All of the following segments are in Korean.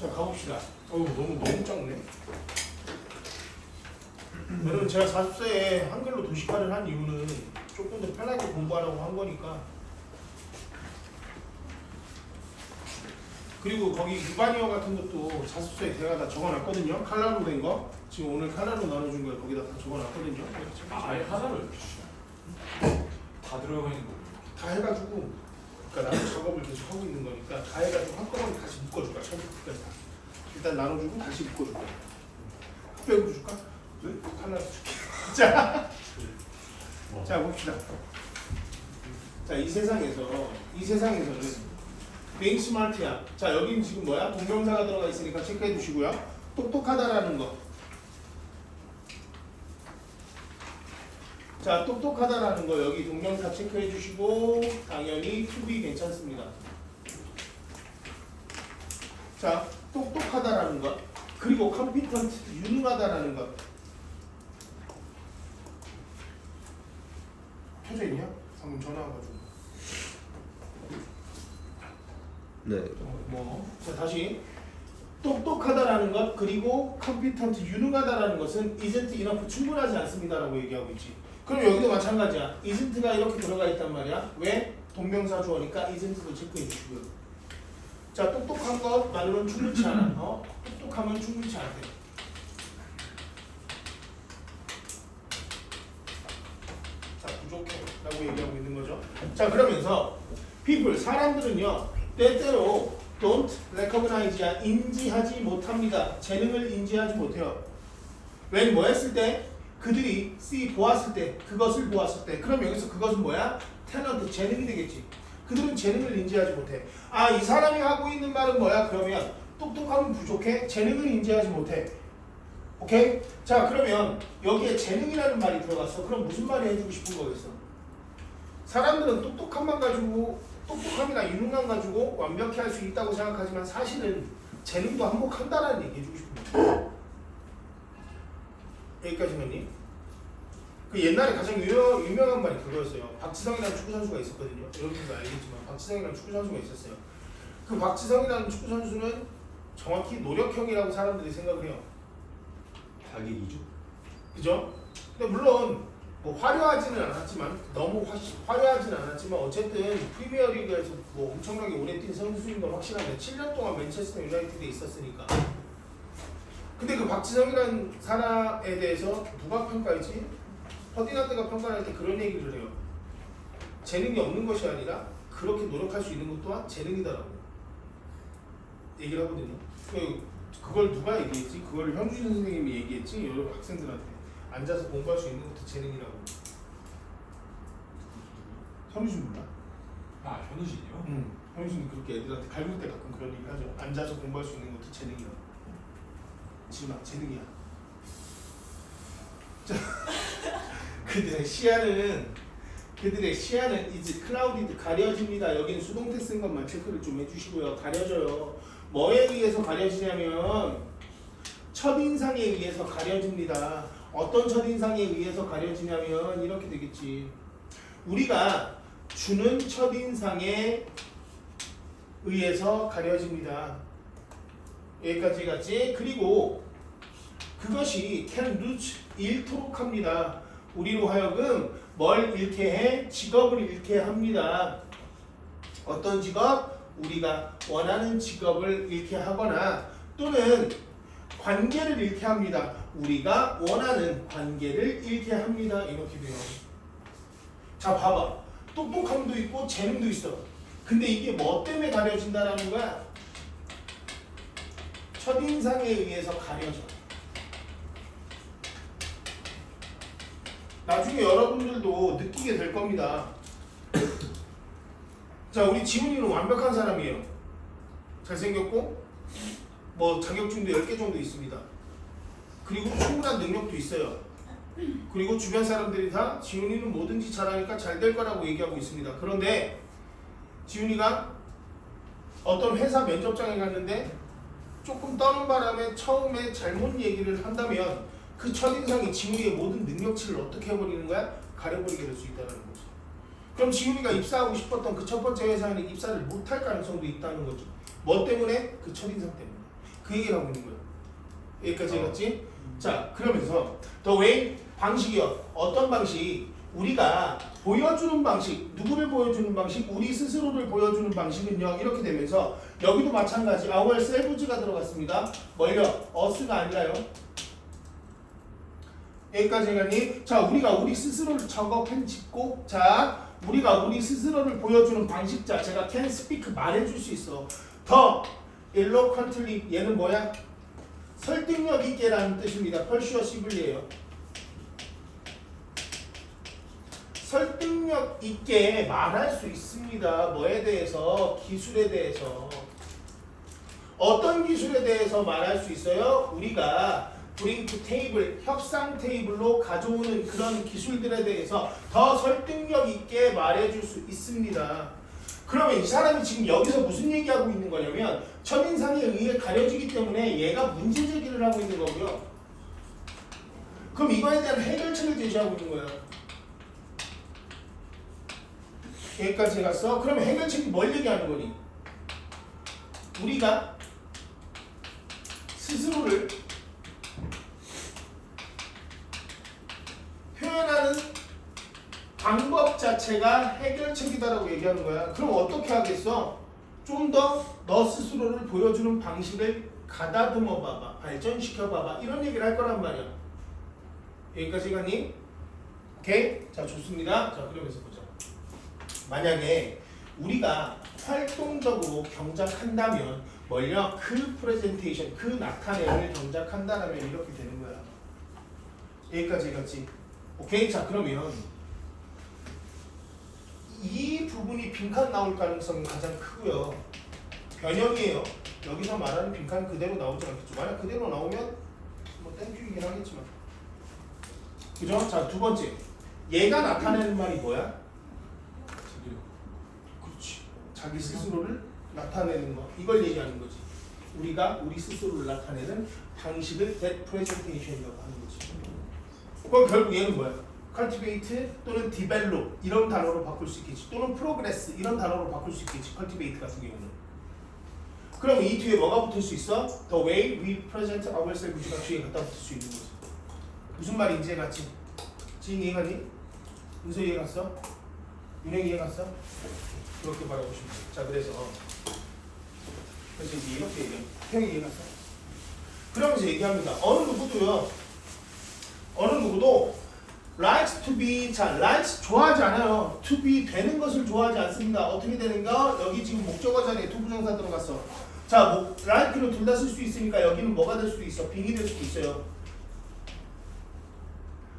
자, 가봅시다. 너무 작네. 여러분, 제가 40세에 한글로 도식화를 한 이유는 조금 더 편하게 공부하라고 한 거니까. 그리고 거기 일반이어 같은 것도 40세에 제가 다 적어놨거든요. 칼라로 된 거. 지금 오늘 칼라로 나눠준 걸 거기다 다 적어놨거든요. 아예 하나를 다 들어가 있는 거. 다 해가지고, 그러니까 나도 작업을 계속 하고 있는 거니까 다 해가지고 한꺼번에 다시 묶어줄까? 처음부터 다. 일단 나눠주고 다시 묶어줄까? 빼고 줄까? 네? 칼라로 줄게. 자 봅시다. 자, 이 세상에서는 being smart야. 자, 여기는 지금 뭐야? 동명사가 들어가 있으니까 체크해 주시고요. 똑똑하다라는 거. 자, 똑똑하다라는 거 여기 동명사 체크해 주시고 당연히 to be 괜찮습니다. 자, 똑똑하다라는 것 그리고 competent 유능하다라는 것 켜져 있냐? 방금 전화 와가지고. 네. 자, 다시 똑똑하다라는 것 그리고 competent 유능하다라는 것은 isn't enough 충분하지 않습니다라고 얘기하고 있지. 그럼 여기도 마찬가지야. isn't가 이렇게 들어가 있단 말이야. 왜? 동명사 주어니까 isn't도 체크해 주시고요. 자, 똑똑한 것만으로는 충분치 않아. 똑똑하면 충분치 않대. 자, 부족해 라고 얘기하고 있는 거죠. 자, 그러면서 people, 사람들은요 때때로 don't recognize야 인지하지 못합니다. 재능을 인지하지 못해요. when 뭐 했을 때? 그들이 see 보았을 때, 그것을 보았을 때. 그럼 여기서 그것은 뭐야? talent, 재능이 되겠지. 그들은 재능을 인지하지 못해. 아, 이 사람이 하고 있는 말은 뭐야? 그러면 똑똑하면 부족해? 재능을 인지하지 못해. 오케이? 자, 그러면 여기에 재능이라는 말이 들어갔어. 그럼 무슨 말이 해주고 싶은 거겠어? 사람들은 똑똑함만 가지고 똑똑함이나 유능함 가지고 완벽히 할 수 있다고 생각하지만 사실은 재능도 한몫한다라는 얘기 해주고 싶은 거야. 여기까지만요. 그 옛날에 가장 유명한 말이 그거였어요. 박지성이라는 축구 선수가 있었거든요. 여러분도 알겠지만 박지성이라는 축구 선수가 있었어요. 그 박지성이라는 축구 선수는 정확히 노력형이라고 사람들이 생각을 해요. 자기 이주. 그죠? 근데 물론 뭐 화려하지는 않았지만 너무 화려하지는 않았지만 어쨌든 프리미어리그에서 뭐 엄청나게 오래 뛴 선수인 건 확실한데 7년 동안 맨체스터 유나이티드에 있었으니까. 근데 그 박지성이라는 사람에 대해서 누가 평가했지? 퍼디난드가 평가를 할 때 그런 얘기를 해요. 재능이 없는 것이 아니라 그렇게 노력할 수 있는 것 또한 재능이다라고 얘기를 하거든요. 그걸 누가 얘기했지? 그걸 현주신 선생님이 얘기했지? 여러 학생들한테 앉아서 공부할 수 있는 것도 재능이라고. 현주신 몰라? 아, 현우진이요? 현주신이 그렇게 애들한테 갈굴 때 가끔 그런 얘기 하죠. 앉아서 공부할 수 있는 것도 재능이라고. 지금 재능이야. 자, 그들의 시야는 is clouded 가려집니다. 여기는 수동태 쓴 것만 체크를 좀 해주시고요. 가려져요. 뭐에 의해서 가려지냐면 첫인상에 의해서 가려집니다. 어떤 첫인상에 의해서 가려지냐면 이렇게 되겠지. 우리가 주는 첫인상에 의해서 가려집니다. 여기까지 갔지? 그리고 그것이 can lose 잃도록 합니다. 우리로 하여금 뭘 잃게 해? 직업을 잃게 합니다. 어떤 직업? 우리가 원하는 직업을 잃게 하거나 또는 관계를 잃게 합니다. 우리가 원하는 관계를 잃게 합니다. 이렇게 돼요. 자, 봐봐. 똑똑함도 있고 재능도 있어. 근데 이게 뭐 때문에 가려진다라는 거야? 첫인상에 의해서 가려져. 나중에 여러분들도 느끼게 될 겁니다. 자, 우리 지훈이는 완벽한 사람이에요. 잘생겼고 뭐 자격증도 10개 정도 있습니다. 그리고 충분한 능력도 있어요. 그리고 주변 사람들이 다 지훈이는 뭐든지 잘하니까 잘 될 거라고 얘기하고 있습니다. 그런데 지훈이가 어떤 회사 면접장에 갔는데 조금 떠는 바람에 처음에 잘못 얘기를 한다면 그 첫인상이 지훈이의 모든 능력치를 어떻게 해버리는 거야? 가려버리게 될 수 있다는 거죠. 그럼 지훈이가 입사하고 싶었던 그 첫 번째 회사에는 입사를 못할 가능성도 있다는 거죠. 뭐 때문에? 그 첫인상 때문에. 그 얘기를 하고 있는 거야. 여기까지 해갔지? 자, 그러면서 the way 방식이요. 어떤 방식? 우리가 보여주는 방식, 누구를 보여주는 방식? 우리 스스로를 보여주는 방식은요. 이렇게 되면서 여기도 마찬가지 ourselves가 들어갔습니다. 뭘요? us가 아니라요. 여기까지 해가니? 자, 우리가 우리 스스로를 저거 펜 짚고 자, 우리가 우리 스스로를 보여주는 방식 자체가 can speak 말해줄 수 있어. 더 eloquently 얘는 뭐야? 설득력 있게라는 뜻입니다. persuasively예요. 설득력 있게 말할 수 있습니다. 뭐에 대해서? 기술에 대해서. 어떤 기술에 대해서 말할 수 있어요? 우리가 bring to table, 협상 테이블로 가져오는 그런 기술들에 대해서 더 설득력 있게 말해줄 수 있습니다. 그러면 이 사람이 지금 여기서 무슨 얘기하고 있는 거냐면 첫인상에 의해 가려지기 때문에 얘가 문제 제기를 하고 있는 거고요. 그럼 이거에 대한 해결책을 제시하고 있는 거예요. 여기까지 갔어? 그러면 해결책이 뭘 얘기하는 거니? 우리가 스스로를 표현하는 방법 자체가 해결책이다라고 얘기하는 거야. 그럼 어떻게 하겠어? 좀 더 너 스스로를 보여주는 방식을 가다듬어 봐봐, 발전시켜 봐봐, 이런 얘기를 할 거란 말이야. 여기까지 가니? 오케이? 자, 좋습니다. 자, 그러면서 보자. 만약에 우리가 활동적으로 경작한다면 뭘요? 그 프레젠테이션, 그 나타냄을 경작한다면 이렇게 되는 거야. 여기까지 해갔지? 오케이? 자, 그러면 이 부분이 빈칸 나올 가능성이 가장 크고요. 변형이에요. 여기서 말하는 빈칸 그대로 나오지 않겠죠. 만약 그대로 나오면 뭐 땡큐이긴 하겠지만. 그죠? 자, 두 번째. 얘가 나타내는 말이 뭐야? 그렇지. 자기 스스로를 나타내는 거. 이걸 얘기하는 거지. 우리가 우리 스스로를 나타내는 방식을 that presentation이라고 하는 거지. 그럼 결국 얘는 뭐야? cultivate 또는 develop 이런 단어로 바꿀 수 있겠지. 또는 progress 이런 단어로 바꿀 수 있겠지. cultivate 같은 경우는. 그럼 이 뒤에 뭐가 붙을 수 있어? The way we present ourselves가 뒤에 갖다 붙을 수 있는 거지. 무슨 말인지 해갔지? 지인 이해가니? 은서 이해갔어? 윤영이 이해갔어? 이렇게 바라보시면 돼. 자, 그래서 이제 이렇게 얘기해. 형이 이해갔어? 그러면서 얘기합니다. 어느 누구도 likes to be, 자, likes 좋아하지 않아요. to be 되는 것을 좋아하지 않습니다. 어떻게 되는가? 여기 지금 목적어 자리에 두 부정사 들어갔어. 자, like는 둘 다 쓸 수 있으니까 여기는 뭐가 될 수도 있어? being이 될 수도 있어요.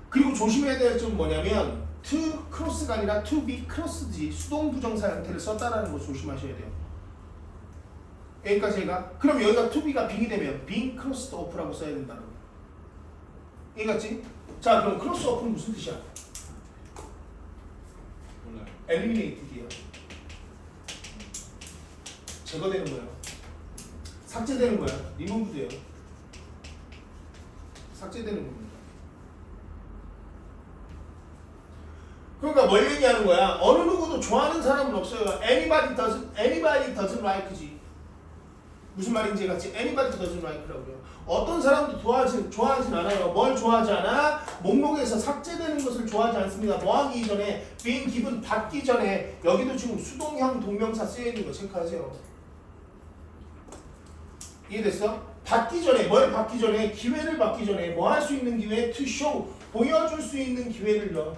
그리고 조심해야 될 점은 뭐냐면 to cross가 아니라 to be crossed지 수동 부정사 형태를 썼다라는 거 조심하셔야 돼요. 여기까지 해가? 그럼 여기가 to be가 being이 되면 being crossed off라고 써야 된다는 거. 이해갔지? 자, 그럼 크로스 오프는 무슨 뜻이야? 몰라요. eliminated이에요. 제거되는 거야. 삭제되는 거야. removed예요. 삭제되는 겁니다. 그러니까 뭘 얘기하는 거야? 어느 누구도 좋아하는 사람은 없어요. anybody doesn't like지. 무슨 말인지 같이 anybody doesn't like라고요. 어떤 사람도 좋아하진 않아요. 뭘 좋아하지 않아? 목록에서 삭제되는 것을 좋아하지 않습니다. 뭐 하기 이전에 being given 받기 전에 여기도 지금 수동형 동명사 쓰여 있는 거 체크하세요. 이해됐어? 받기 전에 뭘 받기 전에 기회를 받기 전에 뭐 할 수 있는 기회? to show 보여줄 수 있는 기회를 넣어.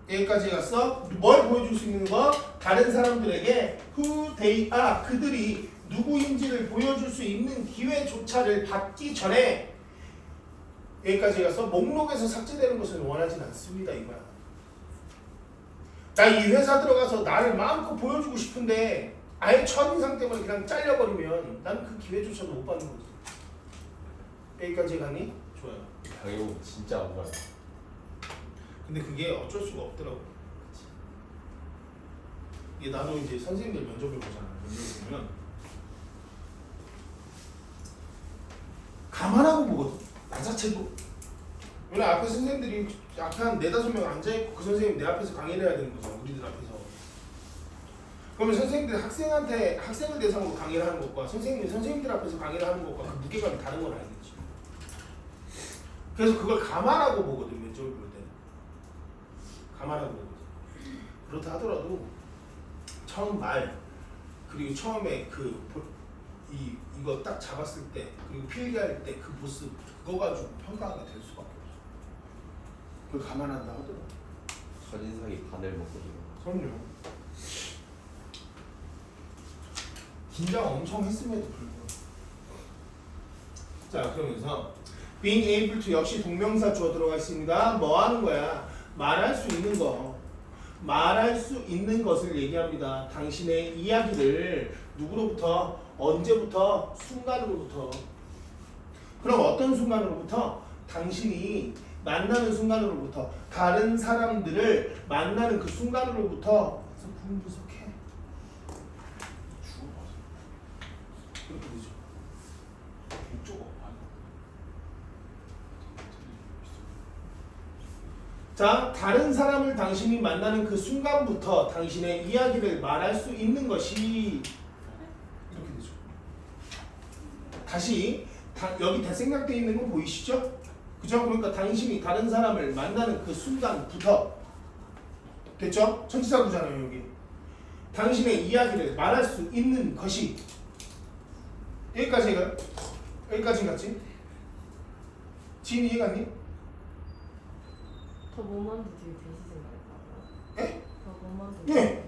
여기까지 갔어? 뭘 보여줄 수 있는 거? 다른 사람들에게 who they are 그들이 누구인지를 보여줄 수 있는 기회조차를 받기 전에 여기까지 가서 목록에서 삭제되는 것을 원하진 않습니다. 이거야. 나 이 회사 들어가서 나를 마음껏 보여주고 싶은데 아예 첫인상 때문에 그냥 잘려버리면 난 그 기회조차도 못 받는 거지. 여기까지 가니? 좋아요. 당해보면 진짜 안 가요. 근데 그게 어쩔 수가 없더라고. 이게 나도 이제 선생님들 면접을 보잖아. 면접을 보면 감안하고 보거든. 나 자체도. 왜냐 앞에 선생님들이 앞에 한 4-5명 앉아있고 그 선생님 내 앞에서 강의를 해야 되는 거잖아. 우리들 앞에서. 그러면 선생님들 학생을 대상으로 강의를 하는 것과 선생님들 앞에서 강의를 하는 것과 그 무게감이 다른 건 알겠지. 그래서 그걸 감안하고 보거든, 면접을 볼 때는. 감안하고 보거든. 그렇다 하더라도 처음 말 그리고 처음에 이거 딱 잡았을 때 그리고 필기할 때 그 모습 그거 가지고 평가가 될 수밖에 없어. 그걸 감안한다 하더라도. 첫인상이 반을 먹거든요. 그럼요. 긴장 엄청 했음에도 불구하고. 자, 그러면서 being able to 역시 동명사 주어 들어가 있습니다. 뭐 하는 거야? 말할 수 있는 거. 말할 수 있는 것을 얘기합니다. 당신의 이야기를 누구로부터, 언제부터, 순간으로부터. 그럼 어떤 순간으로부터? 당신이 만나는 순간으로부터, 다른 사람들을 만나는 그 순간으로부터. 그래서 구분 분석해. 죽어봐서 그렇게 되죠. 목적어 아니 자, 다른 사람을 당신이 만나는 그 순간부터 당신의 이야기를 말할 수 있는 것이 이렇게 되죠. 다시 여기 다 생략되어 있는 거 보이시죠? 그죠? 그러니까 당신이 다른 사람을 만나는 그 순간부터 됐죠? 전치사구잖아요 여기. 당신의 이야기를 말할 수 있는 것이 여기까지가 여기까지 갔지? 지인이 이해갔니? 더 모먼트 뒤에 대시생 말까요? 에? 더 모먼트. 예.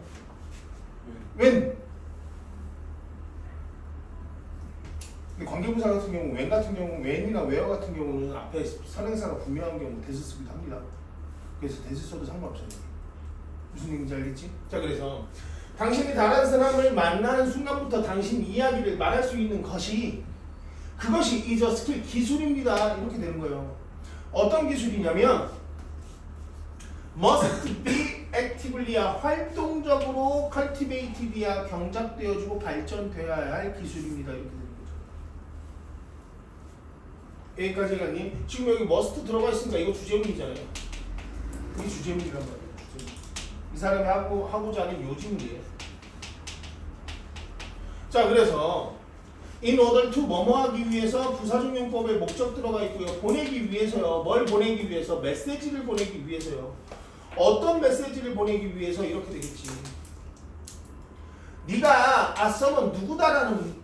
웬? 근데 관계부사 같은 경우, 웬 같은 경우, 웬이나 웨어 같은 경우는 앞에 선행사가 분명한 경우 대수 쓰기도 합니다. 그래서 대수 써도 상관없어요. 무슨 얘기인지 알겠지? 자, 그래서 당신이 다른 사람을 만나는 순간부터 당신 이야기를 말할 수 있는 것이 그것이 is a skill 기술입니다. 이렇게 되는 거예요. 어떤 기술이냐면 must be actively야 활동적으로 cultivated야 경작되어지고 발전되어야 할 기술입니다. 이렇게 되는 거죠. 여기까지 갔니? 지금 여기 must 들어가 있으니까 이거 주제문이잖아요. 이게 주제문이란 말이에요. 주제문. 이 사람이 하고자 하는 요지문이에요. 자, 그래서 in order to 뭐뭐 하기 위해서 부사적용법에 목적 들어가 있고요. 보내기 위해서요. 뭘 보내기 위해서? 메시지를 보내기 위해서요. 어떤 메시지를 보내기 위해서 이렇게 되겠지. 네가 someone 누구다라는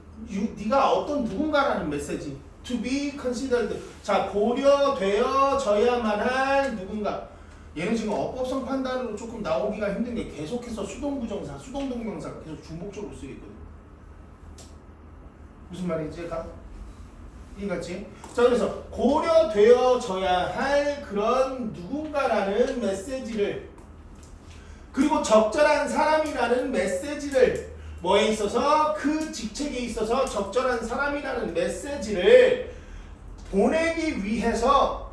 네가 어떤 누군가라는 메시지. to be considered. 자, 고려되어져야만 할 누군가. 얘는 지금 어법성 판단으로 조금 나오기가 힘든 게 계속해서 수동부정사, 수동동명사가 계속 중복적으로 쓰여 있거든. 무슨 말인지 이해갔지? 자, 그래서 고려되어져야 할 그런 누군가라는 메시지를 그리고 적절한 사람이라는 메시지를 뭐에 있어서 그 직책에 있어서 적절한 사람이라는 메시지를 보내기 위해서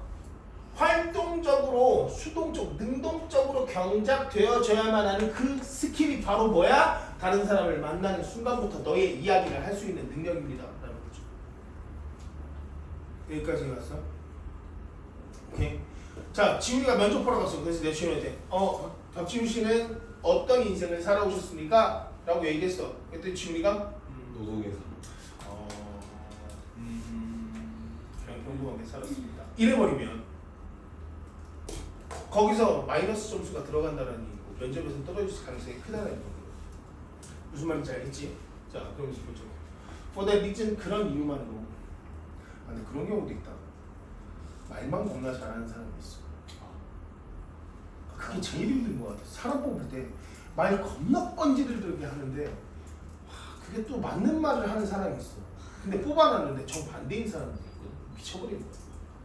활동적으로 수동적 능동적으로 경작되어져야만 하는 그 스킬이 바로 뭐야? 다른 사람을 만나는 순간부터 너의 이야기를 할 수 있는 능력입니다. 라는 거죠. 여기까지 갔어? 오케이. 자, 지훈이가 면접 보러 갔어. 그래서 내 지훈한테 박지훈 씨는 어떤 인생을 살아오셨습니까? 라고 얘기했어. 그때 지훈이가 노동에서 그냥 평범하게 살았습니다. 이래버리면 거기서 마이너스 점수가 들어간다는 얘기고 면접에서 떨어질 가능성이 크다는 얘기고. 무슨 말인지 알겠지? 자, 그러면서 보죠. For that reason, 그런 이유만으로. 아, 근데 그런 경우도 있다. 말만 겁나 잘하는 사람이 있어. 그게 제일 힘든 것 같아. 사람 뽑을 때 말 겁나 뻔지를 들게 하는데 그게 또 맞는 말을 하는 사람이 있어. 근데 뽑아놨는데 정반대인 사람도 있거든. 미쳐버리는 거야.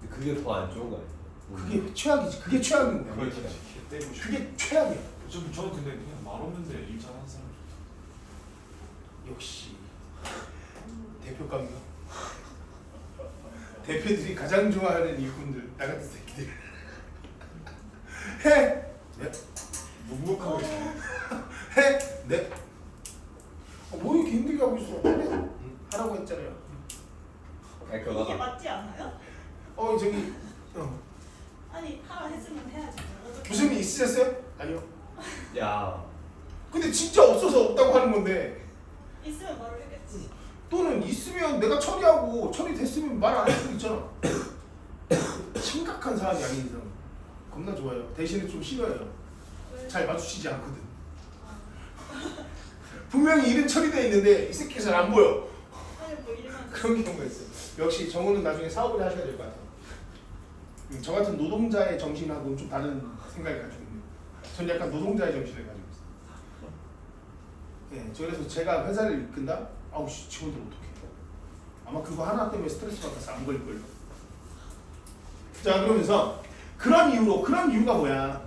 근데 그게 더 안 좋은 거 아니에요? 그게 최악이지. 그게 최악인 거야. 그걸 진짜 때리고 싶어. 그게 최악이야. 저는 근데 그냥 말 없는데 일 잘하는 사람 역시 대표감요. 대표들이 가장 좋아하는 일꾼들 나 같은 새끼들. 해. 네. 묵묵하게 해. 네. 뭐 이렇게 힘들게 하고 있어? 네. 하라고 했잖아요. 아니 이게 그거 맞지 않아요? 저기 아니 하라 했으면 해야지. 무슨 일 있으셨어요? 아니요. 야 근데 진짜 없어서 없다고 하는 건데 있으면 바로 했겠지. 또는 있으면 내가 처리하고 처리됐으면 말 안 할 수도 있잖아. 심각한 사람이 아닌 이상 겁나 좋아요. 대신에 좀 싫어요. 왜? 잘 맞추시지 않거든. 아, 분명히 일은 처리되어 있는데 이 새끼가 잘 안 보여. 아니 뭐 일만. 그런 경우가 있어요. 역시 정우는 나중에 사업을 하셔야 될 것 같아요. 저 같은 노동자의 정신하고는 좀 다른 생각을 가지고 있네요. 전 약간 노동자의 정신을 가지고 있어요. 네, 그래서 제가 회사를 이끈다? 아우 씨, 직원들 어떡해. 아마 그거 하나 때문에 스트레스 받아서 안 걸릴걸요. 자, 그러면서 그런 이유가 뭐야?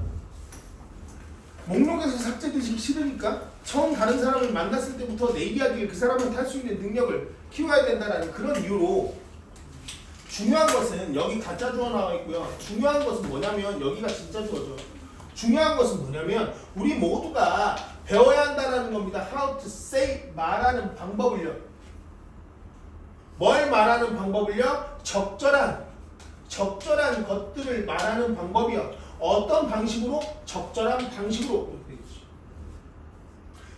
목록에서 삭제되기 싫으니까 처음 다른 사람을 만났을 때부터 내 이야기를 그 사람한테 할 수 있는 능력을 키워야 된다는 그런 이유로 중요한 것은 여기 가짜 주어 나와 있고요. 중요한 것은 뭐냐면 여기가 진짜 주어죠. 중요한 것은 뭐냐면 우리 모두가 배워야 한다는 겁니다. How to say 말하는 방법을요. 뭘 말하는 방법을요? 적절한 것들을 말하는 방법이요. 어떤 방식으로? 적절한 방식으로.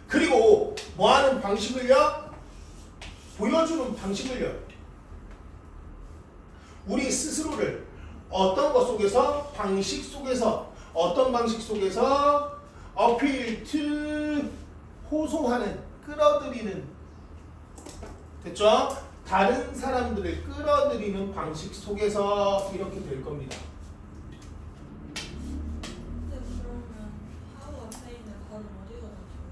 그리고 뭐하는 방식을요? 보여주는 방식을요. 우리 스스로를 어떤 것 속에서? 방식 속에서. 어떤 방식 속에서? appeal to 호소하는, 끌어들이는. 됐죠? 다른 사람들을 끌어들이는 방식 속에서 이렇게 될 겁니다. 근데 그러면 how 앞에 있는 발음 어디서 나줘요?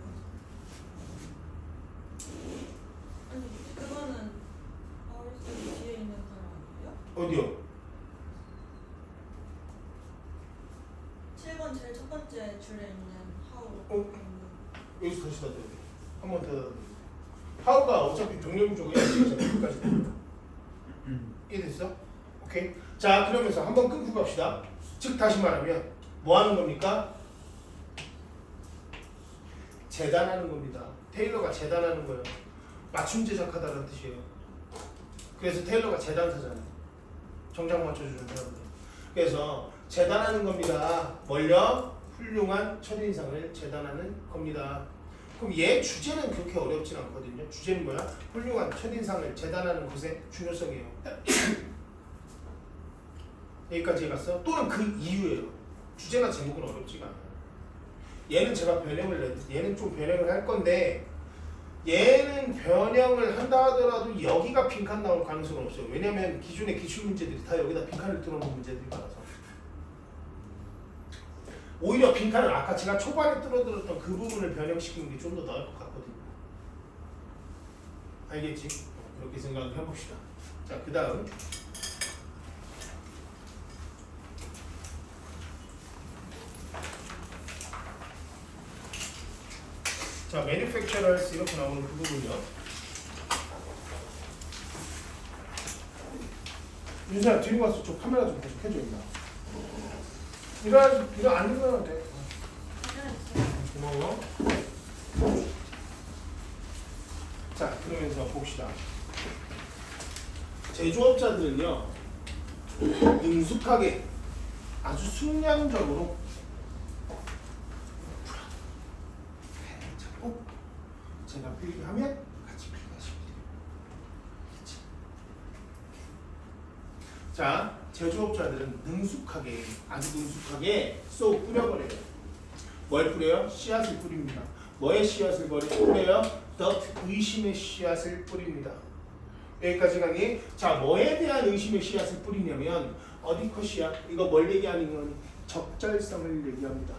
아니 그거는 RC 뒤에 있는 발음 아니에요? 어디요? 7번 제일 첫 번째 줄에 있는 how. 어? 여기서 다시 닫아야 돼. 한 번 더 닫아야 돼. 하우가 어차피 병렬구조가 여기까지 되니까. 이해됐어? 오케이. 자, 그러면서 한번 끊고 갑시다. 즉 다시 말하면 뭐 하는 겁니까? 재단하는 겁니다. 테일러가 재단하는 거예요. 맞춤 제작하다는 뜻이에요. 그래서 테일러가 재단사잖아요. 정장 맞춰주는 사람들. 그래서 재단하는 겁니다. 뭘요? 훌륭한 첫인상을 재단하는 겁니다. 그럼 얘 주제는 그렇게 어렵진 않거든요. 주제는 뭐야? 훌륭한 첫인상을 재단하는 것의 중요성이에요. 여기까지 해갔어? 또는 그 이유예요. 주제나 제목은 어렵지가 않아요. 얘는 제가 얘는 좀 변형을 할 건데 얘는 변형을 한다 하더라도 여기가 빈칸 나올 가능성은 없어요. 왜냐면 기존의 기출 문제들이 다 여기다 빈칸을 뚫어놓은 문제들이 많아서. 오히려 빈칸을 아까 제가 초반에 뚫어들었던 그 부분을 변형시키는 게 좀 더 나을 것 같거든요. 알겠지? 그렇게 생각을 해봅시다. 자, 그 다음 자, manufacturers 이렇게 나오는 그 부분이요. 윤서야, 뒤로 가서 저 카메라 좀 계속 켜줘 있나? 이거 안 읽어도 돼. 고마워. 자, 그러면서 봅시다. 제조업자들은요, 능숙하게 아주 숙량적으로 잡고 제가 필기하면 같이 필기하시면 돼요. 그치? 자, 제조업자들은 능숙하게, 아주 능숙하게 쏙 뿌려버려요. 뭘 뿌려요? 씨앗을 뿌립니다. 뭐의 씨앗을 뿌려요? 의심의 씨앗을 뿌립니다. 여기까지 가니? 자, 뭐에 대한 의심의 씨앗을 뿌리냐면 어디 컷이야? 이거 뭘 얘기하는 건 적절성을 얘기합니다.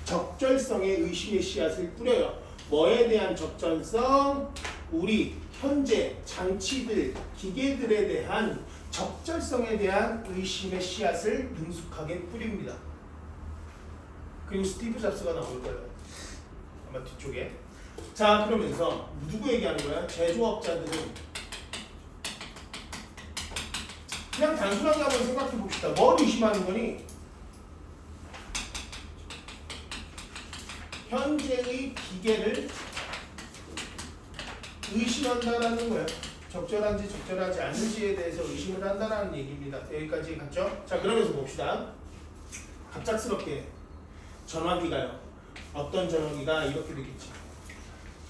적절성의 의심의 씨앗을 뿌려요. 뭐에 대한 적절성? 우리 현재 장치들, 기계들에 대한 적절성에 대한 의심의 씨앗을 능숙하게 뿌립니다. 그리고 스티브 잡스가 나올 거예요. 아마 뒤쪽에. 자, 그러면서 누구 얘기하는 거야? 제조업자들은 그냥 단순하게 한번 생각해 봅시다. 뭘 의심하는 거니? 현재의 기계를 의심한다라는 거예요. 적절한지 적절하지 않은지에 대해서 의심을 한다라는 얘기입니다. 여기까지 갔죠? 자, 그러면서 봅시다. 갑작스럽게 전화기가요. 어떤 전화기가 이렇게 되겠지.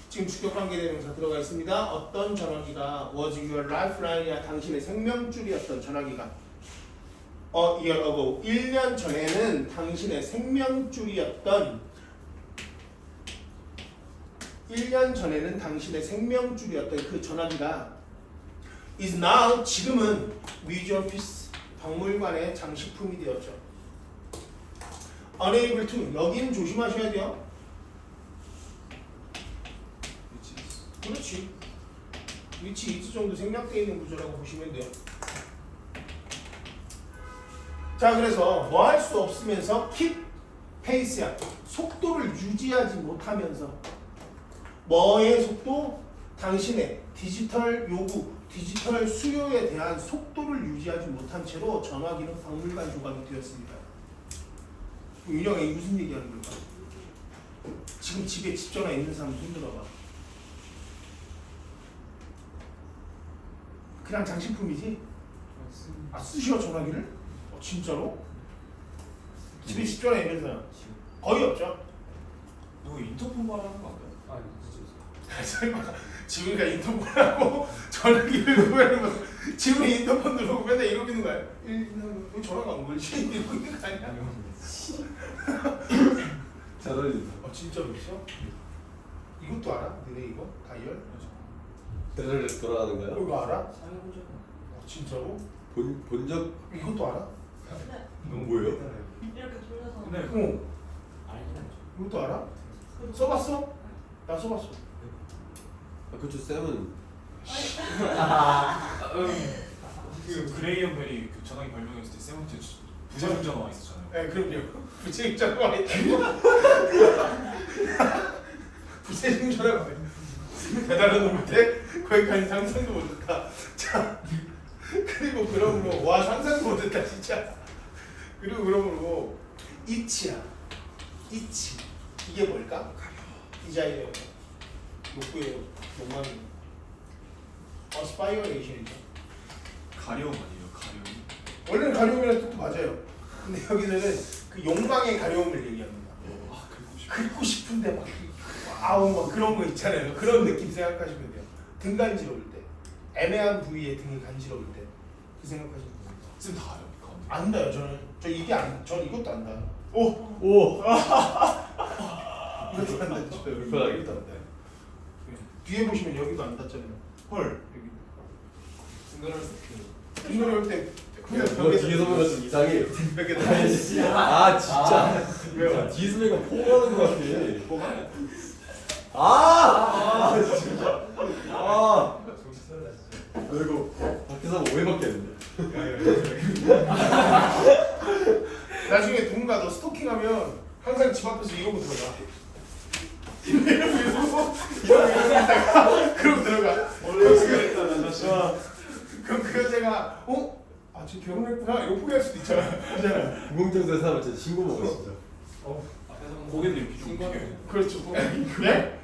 지금 주격관계대명사 들어가 있습니다. 어떤 전화기가 was your lifeline이야 당신의 생명줄이었던 전화기가 a year ago 1년 전에는 당신의 생명줄이었던 1년 전에는 당신의 생명줄이었던 그 전화기가 is now 지금은 museum piece 박물관의 장식품이 되었죠. unable to 여기는 조심하셔야 돼요. 그렇지. 위치 is 정도 생략되어 있는 구조라고 보시면 돼요. 자, 그래서 뭐 할 수 없으면서 keep pace야. 속도를 유지하지 못하면서 뭐의 속도? 당신의 디지털 요구, 디지털 수요에 대한 속도를 유지하지 못한 채로 전화기는 박물관 조각이 되었습니다. 윤영아, 이 무슨 얘기하는 걸까? 지금 집에 집전화 있는 사람 손 들어봐. 그냥 장식품이지? 아, 쓰시오 전화기를? 진짜로? 집에 집전화 있는 사람 거의 없죠? 누구 인터폰 말하는 거 아니야? 설마 지훈이가 인터폰하고 전화기를 구하는 거 지훈이 인터폰 들어오고 맨날 이러고 있는 거야. 왜 전화가 안 걸리지? 이러고 있는 거 아니야? 잘 어울린다. 진짜로 있어? 이것도 알아? 너네 이거? 다이얼? 드르르 돌아가는 거야? 이거 알아? 사용한 적은 진짜로? 본 적 이것도 알아? 네. 이건 뭐예요? 이렇게 돌려서. 근데 응. 알긴 알죠. 이것도 알아? 써봤어? 나 써봤어. 아, 그쵸. 쌤은 그 그레이엄 벨이 그 전화기 발명했을 때 쌤한테 부재중 전화가 있었잖아요. 네, 그럼요. 부재중 전화가 있다고. 부재중 전화가 왜? 대단한 놈인데 거기까지 상상도 못했다. 자, 그리고 그러므로 와 상상도 못했다 진짜. 그리고 그러므로 이치야. 이치. 이게 뭘까? 디자이어예요. 욕구예요. 욕망이에요. 어스파이어레이션이죠. 가려움 아니에요? 가려움. 원래는 가려움이라는 뜻도 맞아요. 근데 여기서는 그 욕망의 가려움을 얘기합니다. 아 그리고 긁고 싶은데 막 아우 막 그런 거 있잖아요. 그런 느낌 생각하시면 돼요. 등 간지러울 때, 애매한 부위에 등이 간지러울 때, 그 생각하시면 돼요. 쌤다 알아요? 그거. 안다요. 저 이게 전 이것도 안다. 오! 이것도 안다. 저 불편하겠다. 이것도 안다. 뒤에 보시면 여기도 안 닿잖아요. 헐 여기. 생각할 수 없게. 등간을 때 그냥 그거 벽에서 뒤에서 보면 좀 이상해요. 벽에 아 진짜. 왜요? 뒤에서 보니까 포가는 것 같아. 아 진짜. 너 이거 밖에서 하면 오해받게 했는데. 나중에 누군가 너 스토킹하면 항상 집 앞에서 이러고 들어가. 이러고 있다가 그러고 들어가. 그럼 그 여자가 아 지금 결혼했구나 이러고 포기할 수도 있잖아. 그잖아. 공공장소에 사면 진짜 신고 먹어 진짜. 고개도 이렇게 좀 움직여요. 그렇죠. 네?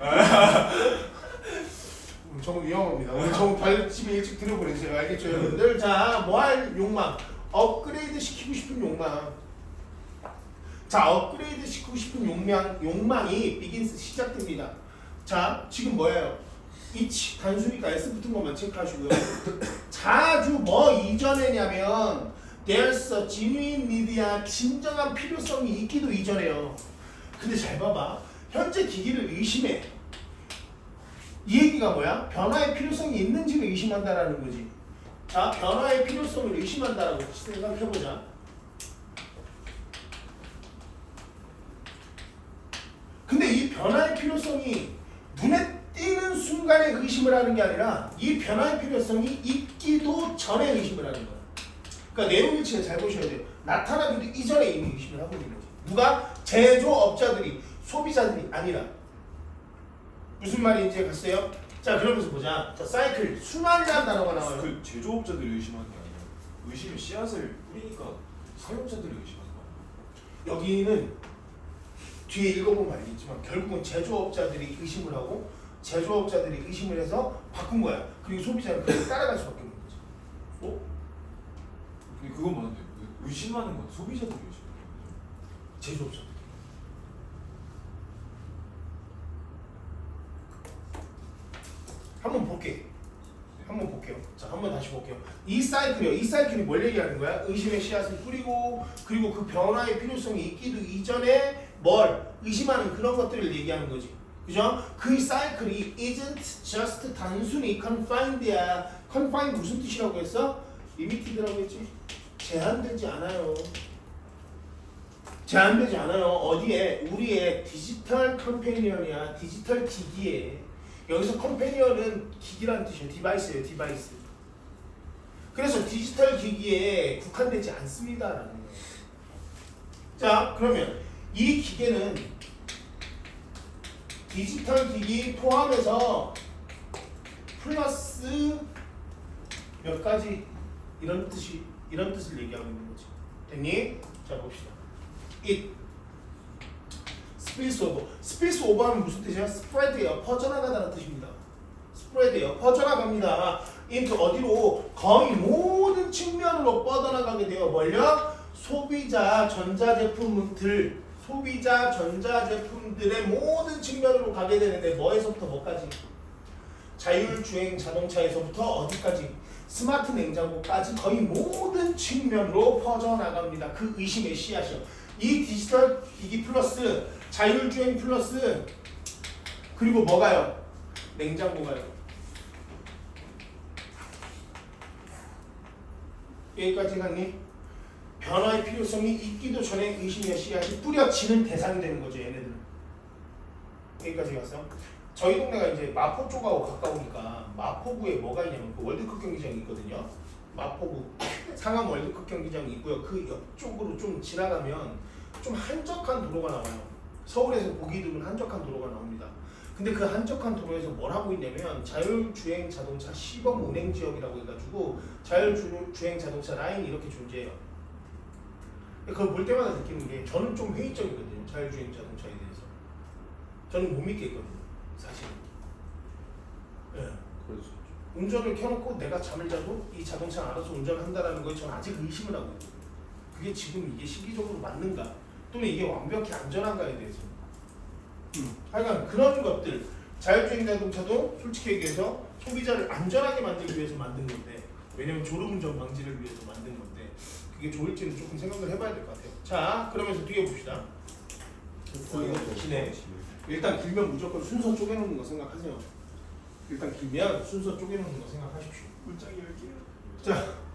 정말 위험합니다. 오늘 정말 발집이 일찍 들어버리세요. 알겠죠, 여러분들? 자, 뭐 할 욕망? 업그레이드 시키고 싶은 욕망. 자, 업그레이드 시키고 싶은 욕망이 begins 시작됩니다. 자, 지금 뭐예요? each 단수니까 s 붙은 것만 체크하시고요. 자주 뭐 이전에냐면 there's a genuine need야 진정한 필요성이 있기도 이전에요. 근데 잘 봐봐. 현재 기기를 의심해. 이 얘기가 뭐야? 변화의 필요성이 있는지를 의심한다라는 거지. 자, 변화의 필요성을 의심한다라고 생각해보자. 근데 이 변화의 필요성이 눈에 띄는 순간에 의심을 하는 게 아니라 이 변화의 필요성이 있기도 전에 의심을 하는 거야. 그러니까 내용 일치를 잘 보셔야 돼요. 나타나기도 이전에 이미 의심을 하고 있는 거지. 누가? 제조업자들이, 소비자들이 아니라. 무슨 말인지 갔어요? 자, 그러면서 보자. 자, 사이클, 순환이라는 단어가 나와요. 그 제조업자들이 의심하는 게 아니라 의심의 씨앗을 뿌리니까 사용자들이 의심하는 거 아니에요? 여기는 뒤에 읽어보면 알겠지만 결국은 제조업자들이 의심을 하고 제조업자들이 의심을 해서 바꾼 거야. 그리고 소비자는 그걸 따라갈 수밖에 없는 거지. 근데 그건 맞는데 의심하는 건 소비자들이 의심하는 거죠. 제조업자. 한번 볼게. 한번 볼게요. 자, 한번 다시 볼게요. 이 사이클이요. 이 사이클이 뭘 얘기하는 거야? 의심의 씨앗을 뿌리고 그리고 그 변화의 필요성이 있기도 이전에 뭘 의심하는 그런 것들을 얘기하는 거지. 그죠? 그 사이클이 isn't just 단순히 confined야. confined 무슨 뜻이라고 했어? limited라고 했지? 제한되지 않아요. 제한되지 않아요. 어디에? 우리의 디지털 컴패니언이야. 디지털 기기에. 여기서 컴패니언은 기기라는 뜻이에요. 디바이스예요. 디바이스. 그래서 디지털 기기에 국한되지 않습니다라는 거예요. 자, 그러면 이 기계는 디지털 기기 포함해서 플러스 몇 가지 이런 뜻을 얘기하고 있는 거지. 됐니? 자, 봅시다. it 스페이스 오버. 스페이스 오버하면 무슨 뜻이야? 스프레드예요. 퍼져나가다는 뜻입니다. 스프레드예요. 퍼져나갑니다. into 어디로? 거의 모든 측면으로 뻗어나가게 돼요. 뭘요? 소비자 전자제품들의 모든 측면으로 가게 되는데 뭐에서부터 뭐까지? 자율주행 자동차에서부터 어디까지? 스마트 냉장고까지 거의 모든 측면으로 퍼져나갑니다. 그 의심의 씨앗이요. 이 디지털 기기 플러스 자율주행 플러스 그리고 뭐가요? 냉장고가요. 여기까지 갔니? 변화의 필요성이 있기도 전에 의심의 씨앗이 뿌려지는 대상이 되는 거죠. 얘네들은. 여기까지 갔어. 저희 동네가 이제 마포 쪽하고 가까우니까 마포구에 뭐가 있냐면 그 월드컵 경기장이 있거든요. 마포구 상암 월드컵 경기장이 있고요. 그 옆쪽으로 좀 지나가면 좀 한적한 도로가 나와요. 서울에서 보기 드문 한적한 도로가 나옵니다. 근데 그 한적한 도로에서 뭘 하고 있냐면 자율주행 자동차 시범 운행 지역이라고 해가지고 자율주행 자동차 라인이 이렇게 존재해요. 그걸 볼 때마다 느끼는 게 저는 좀 회의적이거든요. 자율주행 자동차에 대해서. 저는 못 믿겠거든요. 사실. 예. 그럴 수 있죠. 운전을 켜놓고 내가 잠을 자도 이 자동차가 알아서 운전한다라는 거에 저는 아직 의심을 하고 있거든요. 그게 지금 이게 시기적으로 맞는가? 또는 이게 완벽히 안전한가에 대해서. 하여간 그런 것들. 자율주행 자동차도 솔직히 얘기해서 소비자를 안전하게 만들기 위해서 만든 건데, 왜냐면 졸음운전 방지를 위해서 만든 건데 그게 좋을지는 조금 생각을 해봐야 될 것 같아요. 자, 그러면서 뒤에 봅시다. 기네. 일단 길면 무조건 순서 쪼개놓는 거 생각하세요. 일단 길면 순서 쪼개놓는 거 생각하십시오. 문짝이 10개요. 자,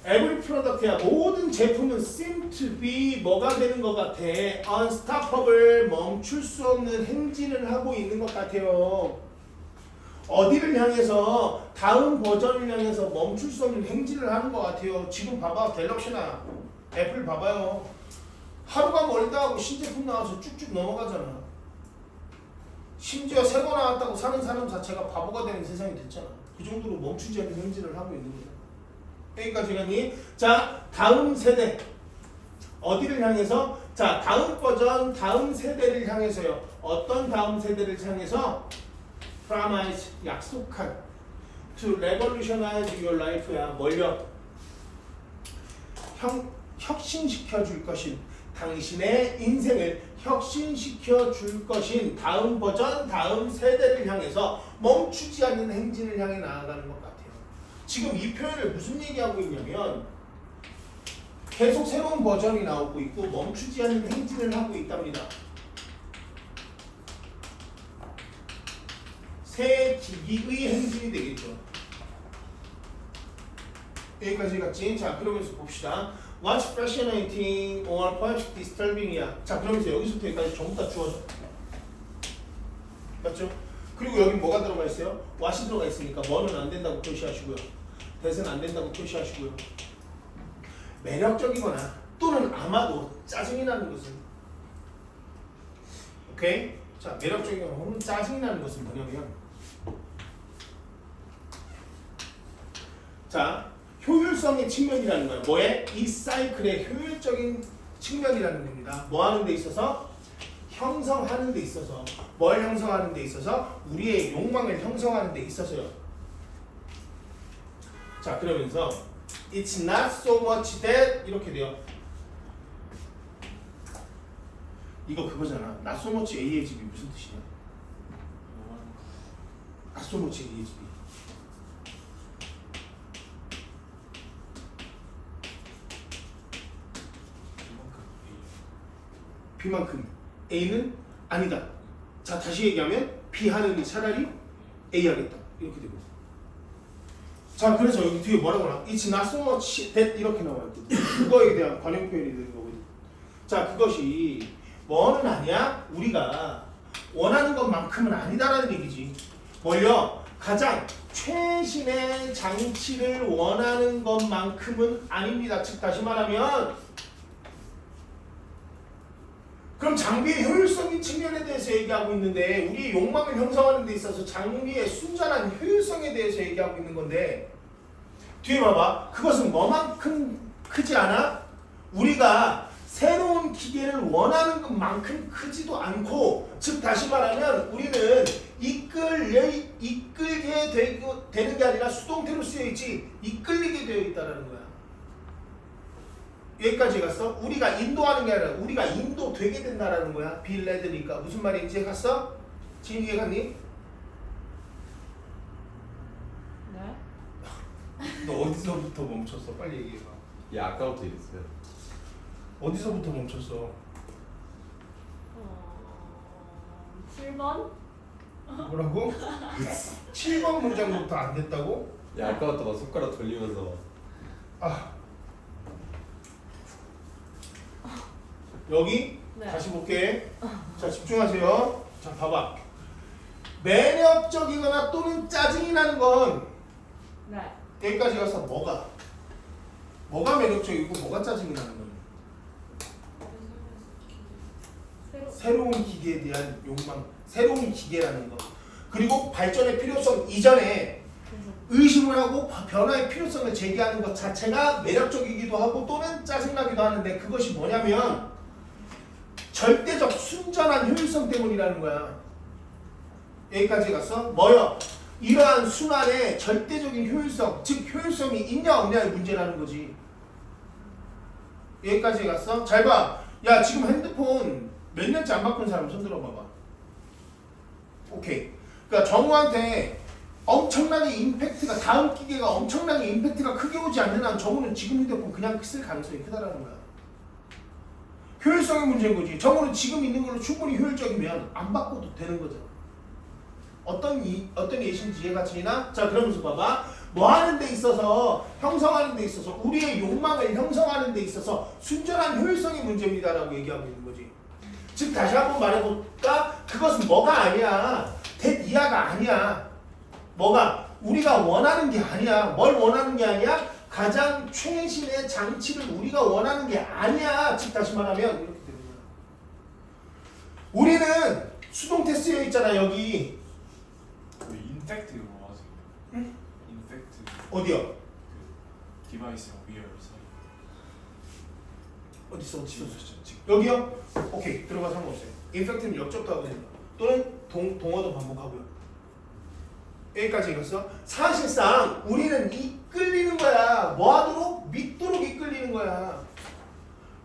every product야. 모든 제품은 seem to be 뭐가 되는 것 같아? unstoppable, 멈출 수 없는 행진을 하고 있는 것 같아요. 어디를 향해서? 다음 버전을 향해서 멈출 수 없는 행진을 하는 것 같아요. 지금 봐봐, 갤럭시나 애플 봐봐요. 하루가 멀다 하고 신제품 나와서 쭉쭉 넘어가잖아. 심지어 새거 나왔다고 사는 사람 자체가 바보가 되는 세상이 됐잖아. 그 정도로 멈추지 않는 행진을 하고 있는 거죠. 여기까지 갔니? 자, 다음 세대 어디를 향해서? 자, 다음 버전, 다음 세대를 향해서요. 어떤 다음 세대를 향해서? Promise, 약속한 To revolutionize your life야. 뭘요? 혁신시켜 줄 것인 당신의 인생을 혁신시켜 줄 것인 다음 버전, 다음 세대를 향해서 멈추지 않는 행진을 향해 나아가는 것 같아요. 지금 이 표현을 무슨 얘기하고 있냐면 계속 새로운 버전이 나오고 있고 멈추지 않는 행진을 하고 있답니다. 새 기기의 행진이 되겠죠. 여기까지 갔지? 자, 그러면서 봅시다. What's fascinating or perhaps disturbing이야. 자, 그러면서 여기서부터 여기까지 전부 다 주어져. 맞죠? 그리고 여기 뭐가 들어가 있어요? what이 들어가 있으니까 뭐는 안 된다고 표시하시고요. that은 안 된다고 표시하시고요. 매력적이거나 또는 아마도 짜증이 나는 것은 오케이? 자, 매력적이거나 혹은 짜증이 나는 것은 뭐냐면 자, 효율성의 측면이라는 거예요. 뭐에? 이 사이클의 효율적인 측면이라는 겁니다. 뭐 하는 데 있어서? 형성하는 데 있어서. 뭘 형성하는 데 있어서? 우리의 욕망을 형성하는 데 있어서요. 자, 그러면서 It's not so much that 이렇게 돼요. 이거 그거잖아. Not so much A의 집이 무슨 뜻이냐? 써놓지 ESB. B만큼 A는 아니다. 자 다시 얘기하면 B 하느니 차라리 A 하겠다. 이렇게 되고. 자 그래서 여기 뒤에 뭐라고 나와? It's not so much that 이렇게 나와 있거든. 그거에 대한 관용 표현이 되는 거거든. 자 그것이 뭐는 아니야? 우리가 원하는 것만큼은 아니다라는 얘기지. 뭘요? 가장 최신의 장치를 원하는 것만큼은 아닙니다. 즉 다시 말하면 그럼 장비의 효율성인 측면에 대해서 얘기하고 있는데 우리의 욕망을 형성하는 데 있어서 장비의 순전한 효율성에 대해서 얘기하고 있는 건데 뒤에 봐봐. 그것은 뭐만큼 크지 않아? 우리가 새로운 기계를 원하는 것만큼 크지도 않고 즉 다시 말하면 우리는 이끌게 되는 게 아니라 수동태로 쓰여있지 이끌리게 되어 있다는 거야. 여기까지 갔어? 우리가 인도하는 게 아니라 우리가 인도되게 된다라는 거야. 빌레드니까 무슨 말인지 갔어? 지금 이해 갔니? 네? 너 어디서부터 멈췄어? 빨리 얘기해봐. 예, 아까부터 이랬어요. 어디서부터 멈췄어? 7번? 뭐라고? 7번 문장부터 안 됐다고? 예, 아까부터 막 손가락 돌리면서 아 여기 네. 다시 볼게. 자 집중하세요. 자 봐봐. 매력적이거나 또는 짜증이 나는 건 네. 여기까지 가서 뭐가 매력적이고 뭐가 짜증이 나는 거야? 새로운 기계에 대한 욕망, 새로운 기계라는 거. 그리고 발전의 필요성 이전에 그래서 의심을 하고 변화의 필요성을 제기하는 것 자체가 매력적이기도 하고 또는 짜증나기도 하는데 그것이 뭐냐면 절대적 순전한 효율성 때문이라는 거야. 여기까지 갔어? 뭐요? 이러한 순환의 절대적인 효율성, 즉 효율성이 있냐 없냐의 문제라는 거지. 여기까지 갔어? 잘 봐. 야 지금 핸드폰 몇 년째 안 바꾼 사람 손 들어봐봐. 오케이. 그러니까 정우한테 엄청나게 임팩트가 다음 기계가 엄청나게 임팩트가 크게 오지 않는 한 정우는 지금 휴대폰 그냥 쓸 가능성이 크다라는 거야. 효율성의 문제인 거지. 정우는 지금 있는 걸로 충분히 효율적이면 안 바꿔도 되는 거잖아. 어떤 예시인지 이해가 되나? 자 그러면서 봐봐. 뭐 하는 데 있어서 형성하는 데 있어서 우리의 욕망을 형성하는 데 있어서 순전한 효율성의 문제입니다라고 얘기하고 있는 거지. 즉 다시 한번 말해볼까? 그것은 뭐가 아니야. 대이하가 아니야. 뭐가? 우리가 원하는 게 아니야. 뭘 원하는 게 아니야? 가장 최신의 장치를 우리가 원하는 게 아니야. 즉 다시 말하면 이렇게 되는 거야. 우리는 수동태 쓰여 있잖아 여기. 그 인펙트 뭐 하세요? 응? 인펙트 어디요? 그 디바이스랑 위얼 사이. 어딨어? 지금 여기요? 오케이 들어가 상관없어요. 인펙트는 역접도 하고 됩니다. 또는 동어도 반복하고요. 여기까지 읽었어? 사실상 우리는 이끌리는 거야. 뭐 하도록? 믿도록 이끌리는 거야.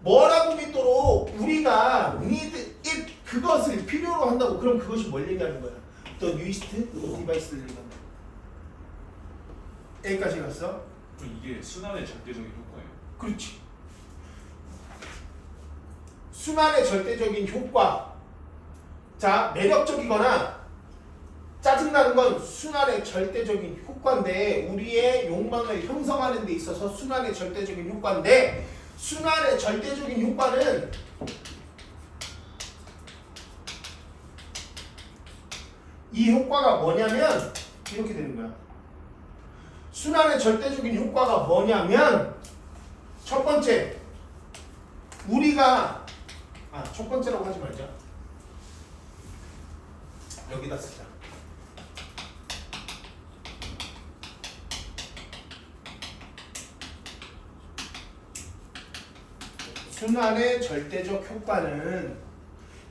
뭐라고 믿도록? 우리가 need it 그것을 필요로 한다고. 그럼 그것이 뭘 얘기하는 거야? The newest device를 얘기한다. 여기까지 갔어? 그럼 이게 순환의 절대적인 효과예요. 그렇지. 순환의 절대적인 효과. 자, 매력적이거나 짜증나는 건 순환의 절대적인 효과인데 우리의 욕망을 형성하는 데 있어서 순환의 절대적인 효과인데 순환의 절대적인 효과는 이 효과가 뭐냐면 이렇게 되는 거야. 순환의 절대적인 효과가 뭐냐면 첫 번째 우리가 첫 번째라고 하지 말자. 여기다 쓰자. 순환의 절대적 효과는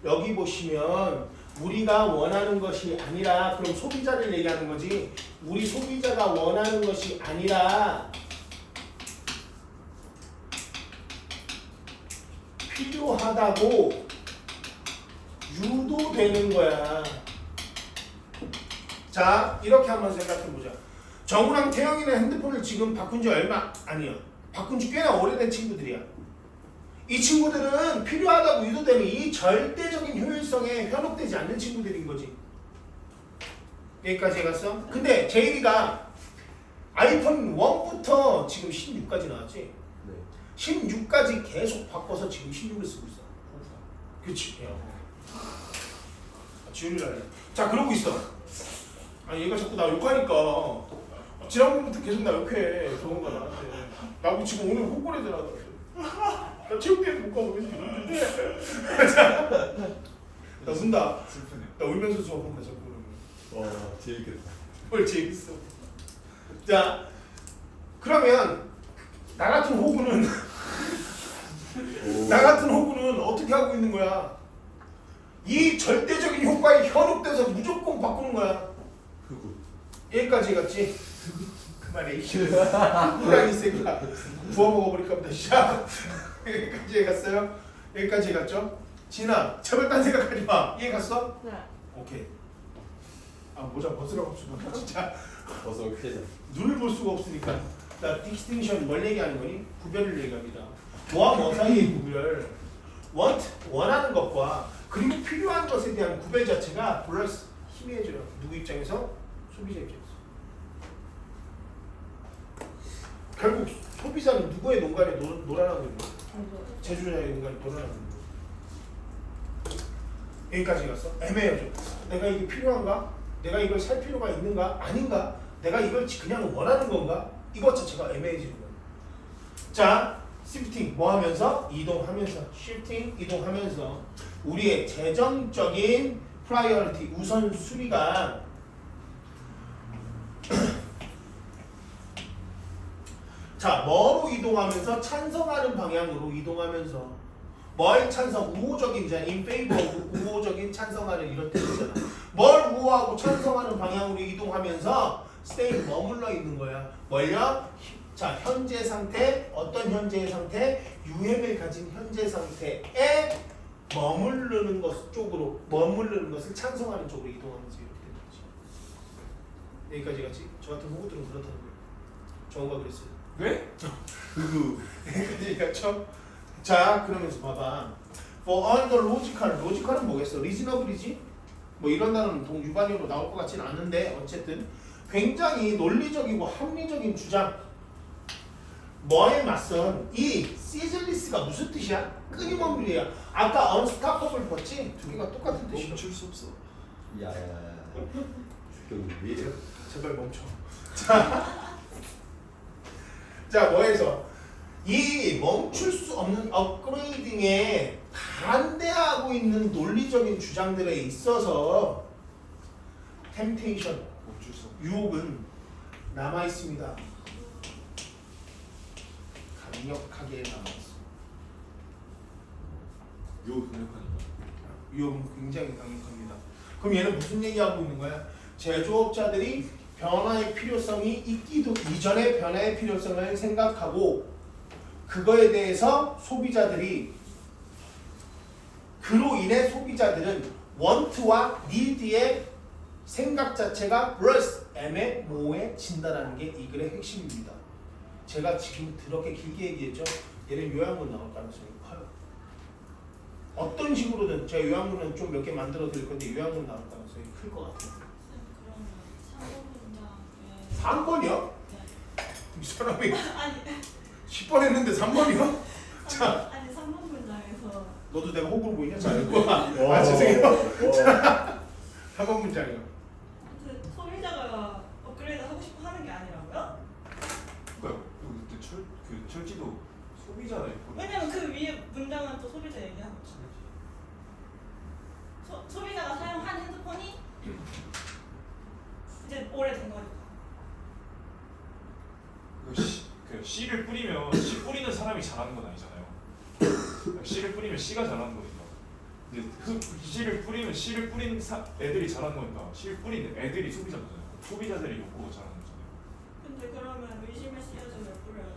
여기 보시면 우리가 원하는 것이 아니라 그럼 소비자를 얘기하는 거지. 우리 소비자가 원하는 것이 아니라 필요하다고 유도되는 거야. 자, 이렇게 한번 생각해보자. 정우랑 태영이는 핸드폰을 지금 바꾼 지 얼마 아니야. 바꾼 지 꽤나 오래된 친구들이야. 이 친구들은 필요하다고 유도되는 이 절대적인 효율성에 현혹되지 않는 친구들인 거지. 여기까지 해갔어? 근데 제일이가 아이폰 1부터 지금 16까지 나왔지? 네. 16까지 계속 바꿔서 지금 16을 쓰고 있어. 그치? 지훈이라 해. 자, 그러고 있어. 아니, 얘가 자꾸 나 욕하니까. 지난번부터 계속 나 욕해. 정우가 나한테. 나도 지금 오늘 호구래잖아. 나 체육대회 못 가고 계속 이러는데. 나 운다. 슬프네요. 나 울면서 수업한다, 자꾸 그러면. 와 재밌겠다. 뭘 재밌어. 자, 그러면 나 같은 호구는 나 같은 호구는 어떻게 하고 있는 거야? 이 절대적인 효과에 현혹돼서 무조건 바꾸는 거야. 흑우. 여기까지 갔지? 그만해 이 호랑이 새끼야. 부어 먹어버릴까 보다. 자, 여기까지 갔어요? 여기까지 갔죠? 진아, 제발 딴 생각하지 마. 이해 갔어? 네. 오케이. 아, 모자 벗으라고 주면 진짜 어서 피해자. 눈을 볼 수가 없으니까. 나 디스팅션 뭘 얘기하는 거니? 구별을 얘기합니다. 뭐와 뭐 사이의 구별. 원하는 것과 그리고 필요한 것에 대한 구별 자체가 플러스 희미해져요. 누구 입장에서? 소비자 입장에서. 결국 소비자는 누구의 농간에 놀아나고 있는 거예요? 제조자의 농간에 놀아나고 있는 거예요. 여기까지 갔어? 애매해요. 좀. 내가 이게 필요한가? 내가 이걸 살 필요가 있는가? 아닌가? 내가 이걸 그냥 원하는 건가? 이것 자체가 애매해지는 거예요. 자, 시프팅 뭐 하면서? 이동하면서. 시프팅 이동하면서 우리의 재정적인 프라이어리티 우선순위가 자, 뭐로 이동하면서? 찬성하는 방향으로 이동하면서. 뭘 찬성? 우호적인 자, in favor, 우호적인 찬성하는 이런 뜻이잖아. 뭘 우호하고 찬성하는 방향으로 이동하면서 stay 머물러 있는 거야. 뭘요? 자, 현재 상태, 어떤 현재의 상태? 유행을 가진 현재 상태에 머무르는 것 쪽으로, 머무르는 것을 찬성하는 쪽으로 이동하면서 이렇게 되는 거지. 여기까지 갔지? 저 같은 호구들은 그렇다는 거예요. 정우가 그랬어요. 네? 여기까지 갔죠? 자, 그러면서 봐봐. For all the logical, logical은 뭐겠어? reasonable이지? 뭐 이런 단어는 동유반으로 나올 것 같지는 않은데 어쨌든 굉장히 논리적이고 합리적인 주장. 뭐에 맞선 이 ceaseless가 무슨 뜻이야? 끊임없는 일이야. 아까 unstoppable 봤지? 두 개가 똑같은 뜻이야. 멈출 수 없어. 야야야. 죽겠는데. 제발 멈춰. 자, 뭐해서 이 멈출 수 없는 업그레이딩에 반대하고 있는 논리적인 주장들에 있어서 템테이션, 멈출 수 없어. 유혹은 남아 있습니다. 강력하게 남아 있어. 요 강력하니까. 유혹은 굉장히 강력합니다. 그럼 얘는 무슨 얘기하고 있는 거야? 제조업자들이 변화의 필요성이 있기도 이전에 변화의 필요성을 생각하고 그거에 대해서 소비자들이 그로 인해 소비자들은 want와 need의 생각 자체가 플러스 애매모호해진다라는 게 이 글의 핵심입니다. 제가 지금 그렇게 길게 얘기했죠. 얘는 요약문 나올 가능성이 커요. 어떤 식으로든 제가 요약문은 좀 몇 개 만들어 드릴 건데 요약문 나올 가능성이 클 것 같아요. 그러면 3번이요? 네. 이 사람이 아니 10번 했는데 3번이요? 자, 아니 3번 문장에서 너도 내가 호구로 보이냐? 자, 이거 아 죄송해요. 3번 문장이요. 그 소비자가 업그레이드 하고 싶어 하는 게 아니라고요? 그러니까요. 그때 그 철지도 소비자다 있고. 왜냐면 그 위에 문장은 또 소비자 얘기하고 있잖아요. 소비자가 사용한 핸드폰이 이제 오래된 거니까. 그 씨를 뿌리면 씨 뿌리는 사람이 잘하는 건 아니잖아요. 씨를 뿌리면 씨가 잘하는 거니까. 이제 씨를 뿌리면 씨를 뿌린 애들이 잘하는 거니까 씨를 뿌린 애들이 소비자잖아요. 소비자들이 욕구가 잘하는 거잖아요. 근데 그러면 의심의 씨앗을 왜 뿌려요?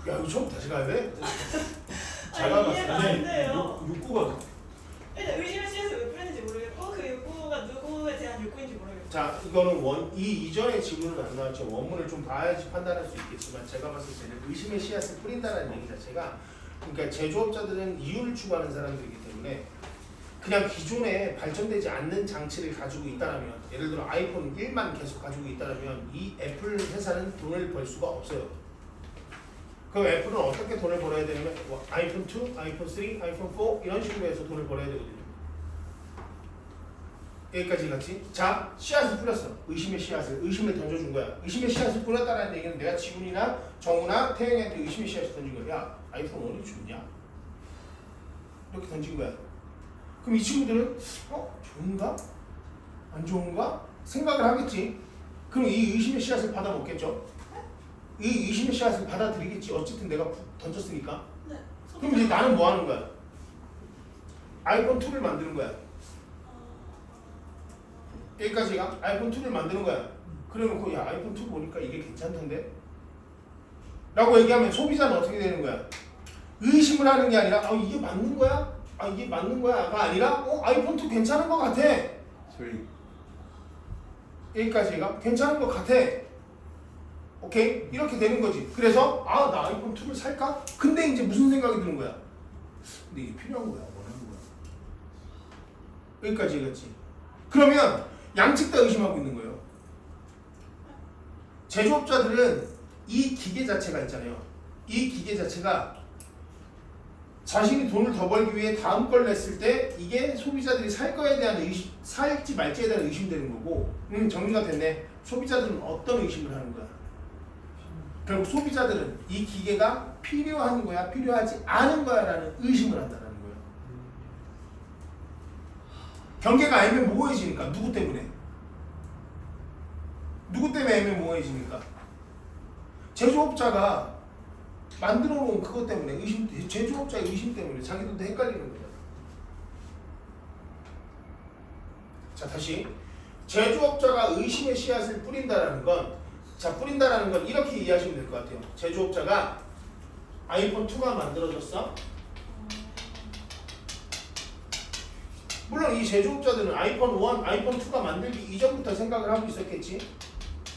야, 이거 처음 다시 가야 돼? 잘 아니, 가봤어. 이해가 안 돼요. 욕구가 일단 의심의 씨앗을 왜 뿌리는지 모르겠고 그 욕구가 누구 그거는 이 이전의 지문은 안 나왔죠. 원문을 좀 봐야지 판단할 수 있겠지만 제가 봤을 때는 의심의 씨앗을 뿌린다는 얘기 자체가 그러니까 제조업자들은 이윤을 추구하는 사람들이기 때문에 그냥 기존에 발전되지 않는 장치를 가지고 있다면 예를 들어 아이폰 1만 계속 가지고 있다면 이 애플 회사는 돈을 벌 수가 없어요. 그럼 애플은 어떻게 돈을 벌어야 되냐면 아이폰 2, 아이폰 3, 아이폰 4 이런 식으로 해서 돈을 벌어야 되거든요. 여기까지 갔지? 자, 씨앗을 뿌렸어. 의심의 씨앗을. 의심을 던져준 거야. 의심의 씨앗을 뿌렸다는 얘기는 내가 지훈이나 정우나 태영이한테 의심의 씨앗을 던진 거야. 야, 아이폰 1이 좋냐? 이렇게 던진 거야. 그럼 이 친구들은 좋은가? 안 좋은가? 생각을 하겠지. 그럼 이 의심의 씨앗을 받아 먹겠죠. 이 의심의 씨앗을 받아들이겠지. 어쨌든 내가 던졌으니까. 네. 그럼 이제 나는 뭐 하는 거야? 아이폰 2를 만드는 거야. 여기까지가 아이폰 2를 만드는 거야. 그러면 야 아이폰 2 보니까 이게 괜찮던데? 라고 얘기하면 소비자는 어떻게 되는 거야? 의심을 하는 게 아니라 이게 맞는 거야? 이게 맞는 거야?가 아니라 아이폰 2 괜찮은 거 같아. 소리. 여기까지가 괜찮은 거 같아. 오케이? 이렇게 되는 거지. 그래서 나 아이폰 2를 살까? 근데 이제 무슨 생각이 드는 거야? 근데 이게 필요한 거야? 원하는 거야? 여기까지 얘기했지. 그러면 양측 다 의심하고 있는 거예요. 제조업자들은 이 기계 자체가 있잖아요. 이 기계 자체가 자신이 돈을 더 벌기 위해 다음 걸 냈을 때 이게 소비자들이 살 거에 대한 의심, 살지 말지에 대한 의심되는 거고 정리가 됐네. 소비자들은 어떤 의심을 하는 거야? 결국 소비자들은 이 기계가 필요한 거야? 필요하지 않은 거야? 라는 의심을 한다는 거예요. 경계가 애매모호해지니까. 누구 때문에? 누구 때문에 애매모호해지니까? 제조업자가 만들어 놓은 그것 때문에 제조업자의 의심 때문에 자기들도 헷갈리는 거예요. 자, 다시 제조업자가 의심의 씨앗을 뿌린다라는 건 뿌린다라는 건 이렇게 이해하시면 될 것 같아요. 제조업자가 아이폰 2가 만들어졌어. 물론 이 제조업자들은 아이폰 1, 아이폰 2가 만들기 이전부터 생각을 하고 있었겠지.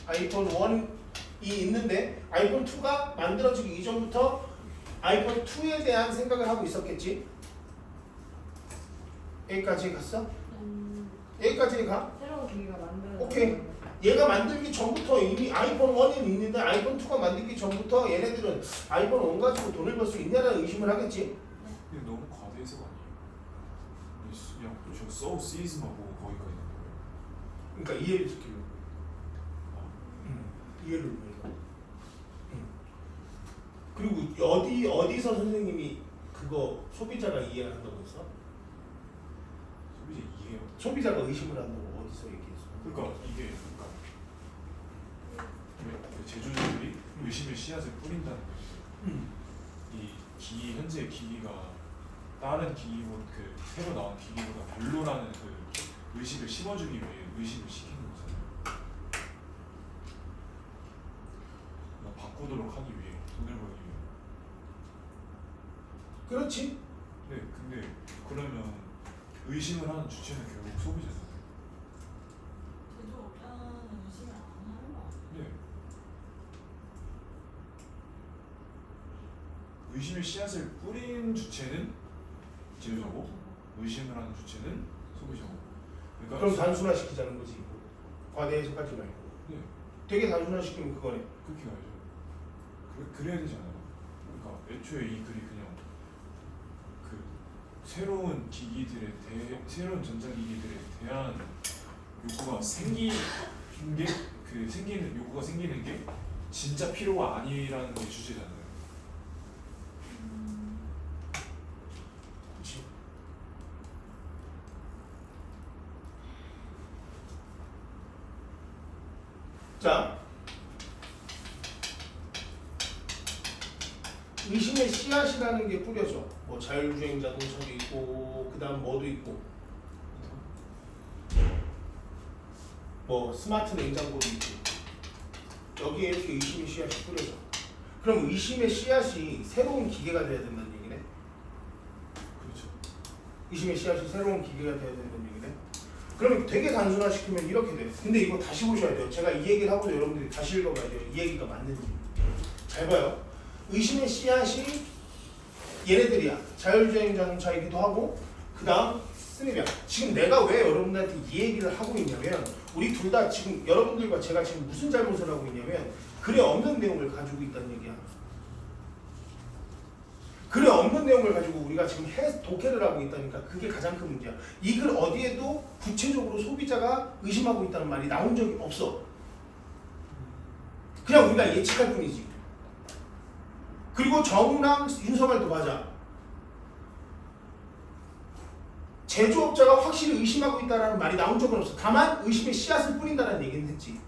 아이폰 1이 있는데 아이폰 2가 만들어지기 이전부터 아이폰 2에 대한 생각을 하고 있었겠지. 여기까지 갔어? 여기까지 가? 새로운 기기가 만들어져. 오케이. 얘가 만들기 전부터 이미 아이폰 1이 있는데 아이폰 2가 만들기 전부터 얘네들은 아이폰 1 가지고 돈을 벌 수 있냐라는 의심을 하겠지. 근데 너무 과대 해석 아니에요? 그냥 저 so season만 보고 거기까지 있는 거예요. 그러니까 이해를 시키려고. 이해를 위해서. 그리고 어디서 선생님이 그거 소비자가 이해를 한다고 했어? 소비자 이해요. 소비자가 의심을 한다고 어디서 얘기했어? 그러니까 이게 제조자들이 의심의 씨앗을 뿌린다는 거죠. 이 현재 기기가 다른 기기보다 새로 나온 기기보다 별로라는 의식을 심어주기 위해 의심을 시키는 거잖아요. 바꾸도록 하기 위해 돈을 벌기 위해. 그렇지. 네, 근데 그러면 의심을 하는 주체는 결국 소비자잖아요. 제조업자는 의심을 안 하는 거 같아요. 네. 의심의 씨앗을 뿌린 주체는 제조자고 의심을 하는 주체는 소비자고. 그러니까 그럼 단순화시키자는 거지. 과대 해석하지 말고. 네, 되게 단순화시키면 그거네. 그렇게 가야죠. 그래야 되지 않아요? 그러니까 애초에 이 글이 그냥 새로운 기기들에 새로운 전자기기들에 대한 욕구가 생기는 게 진짜 필요가 아니라는 게 주제잖아요. 그렇지. 자, 의심의 씨앗이라는 게 뿌려져. 뭐 자율주행 자동차도 있고, 그다음 뭐도 있고, 뭐 스마트 냉장고도 있고. 여기에 이렇게 의심의 씨앗이 뿌려져. 그럼 의심의 씨앗이 새로운 기계가 돼야 된다는 얘기네. 그렇죠. 의심의 씨앗이 새로운 기계가 돼야 된다는 얘기네. 그러면 되게 단순화시키면 이렇게 돼요. 근데 이거 다시 보셔야 돼요. 제가 이 얘기를 하고도 여러분들이 다시 읽어봐야 돼요. 이 얘기가 맞는지. 잘 봐요. 의심의 씨앗이 얘네들이야. 자율주행 자동차이기도 하고 그 다음 스냅이야. 지금 내가 왜 여러분들한테 이 얘기를 하고 있냐면 우리 둘 다 지금 여러분들과 제가 지금 무슨 잘못을 하고 있냐면 글에 없는 내용을 가지고 있다는 얘기야. 글에 없는 내용을 가지고 우리가 지금 독해를 하고 있다니까 그게 가장 큰 문제야. 이 글 어디에도 구체적으로 소비자가 의심하고 있다는 말이 나온 적이 없어. 그냥 우리가 예측할 뿐이지. 그리고 정우랑 윤석열도 맞아. 제조업자가 확실히 의심하고 있다는 말이 나온 적은 없어. 다만 의심의 씨앗을 뿌린다는 얘기는 했지.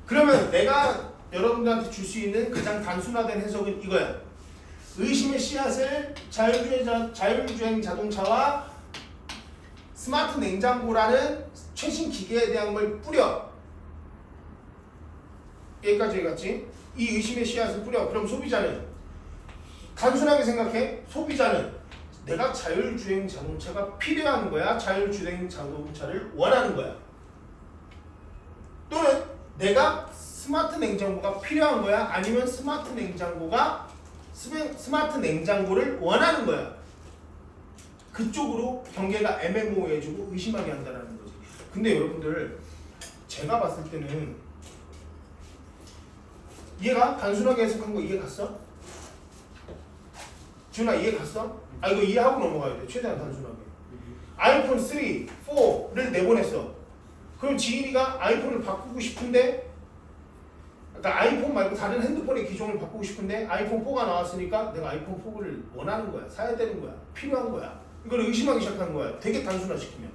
그러면 내가 여러분들한테 줄 수 있는 가장 단순화된 해석은 이거야. 의심의 씨앗을 자율주행 자동차와 스마트 냉장고라는 최신 기계에 대한 걸 뿌려. 여기까지 해갔지? 이 의심의 씨앗을 뿌려. 그럼 소비자는 단순하게 생각해. 소비자는 내가 자율주행 자동차가 필요한 거야? 자율주행 자동차를 원하는 거야? 또는 내가 스마트 냉장고가 필요한 거야? 아니면 스마트 냉장고를 원하는 거야? 그쪽으로 경계가 애매모호해지고 의심하게 한다는 거지. 근데 여러분들 제가 봤을 때는 이해가? 단순하게 해석한 거 이해 갔어? 지훈아 이해 갔어? 아 이거 이해하고 넘어가야 돼. 최대한 단순하게. 아이폰 3, 4를 내보냈어. 그럼 지인이가 아이폰을 바꾸고 싶은데 그러니까 아이폰 말고 다른 핸드폰의 기종을 바꾸고 싶은데 아이폰 4가 나왔으니까 내가 아이폰 4를 원하는 거야. 사야 되는 거야. 필요한 거야. 이걸 의심하기 시작한 거야. 되게 단순화시키면.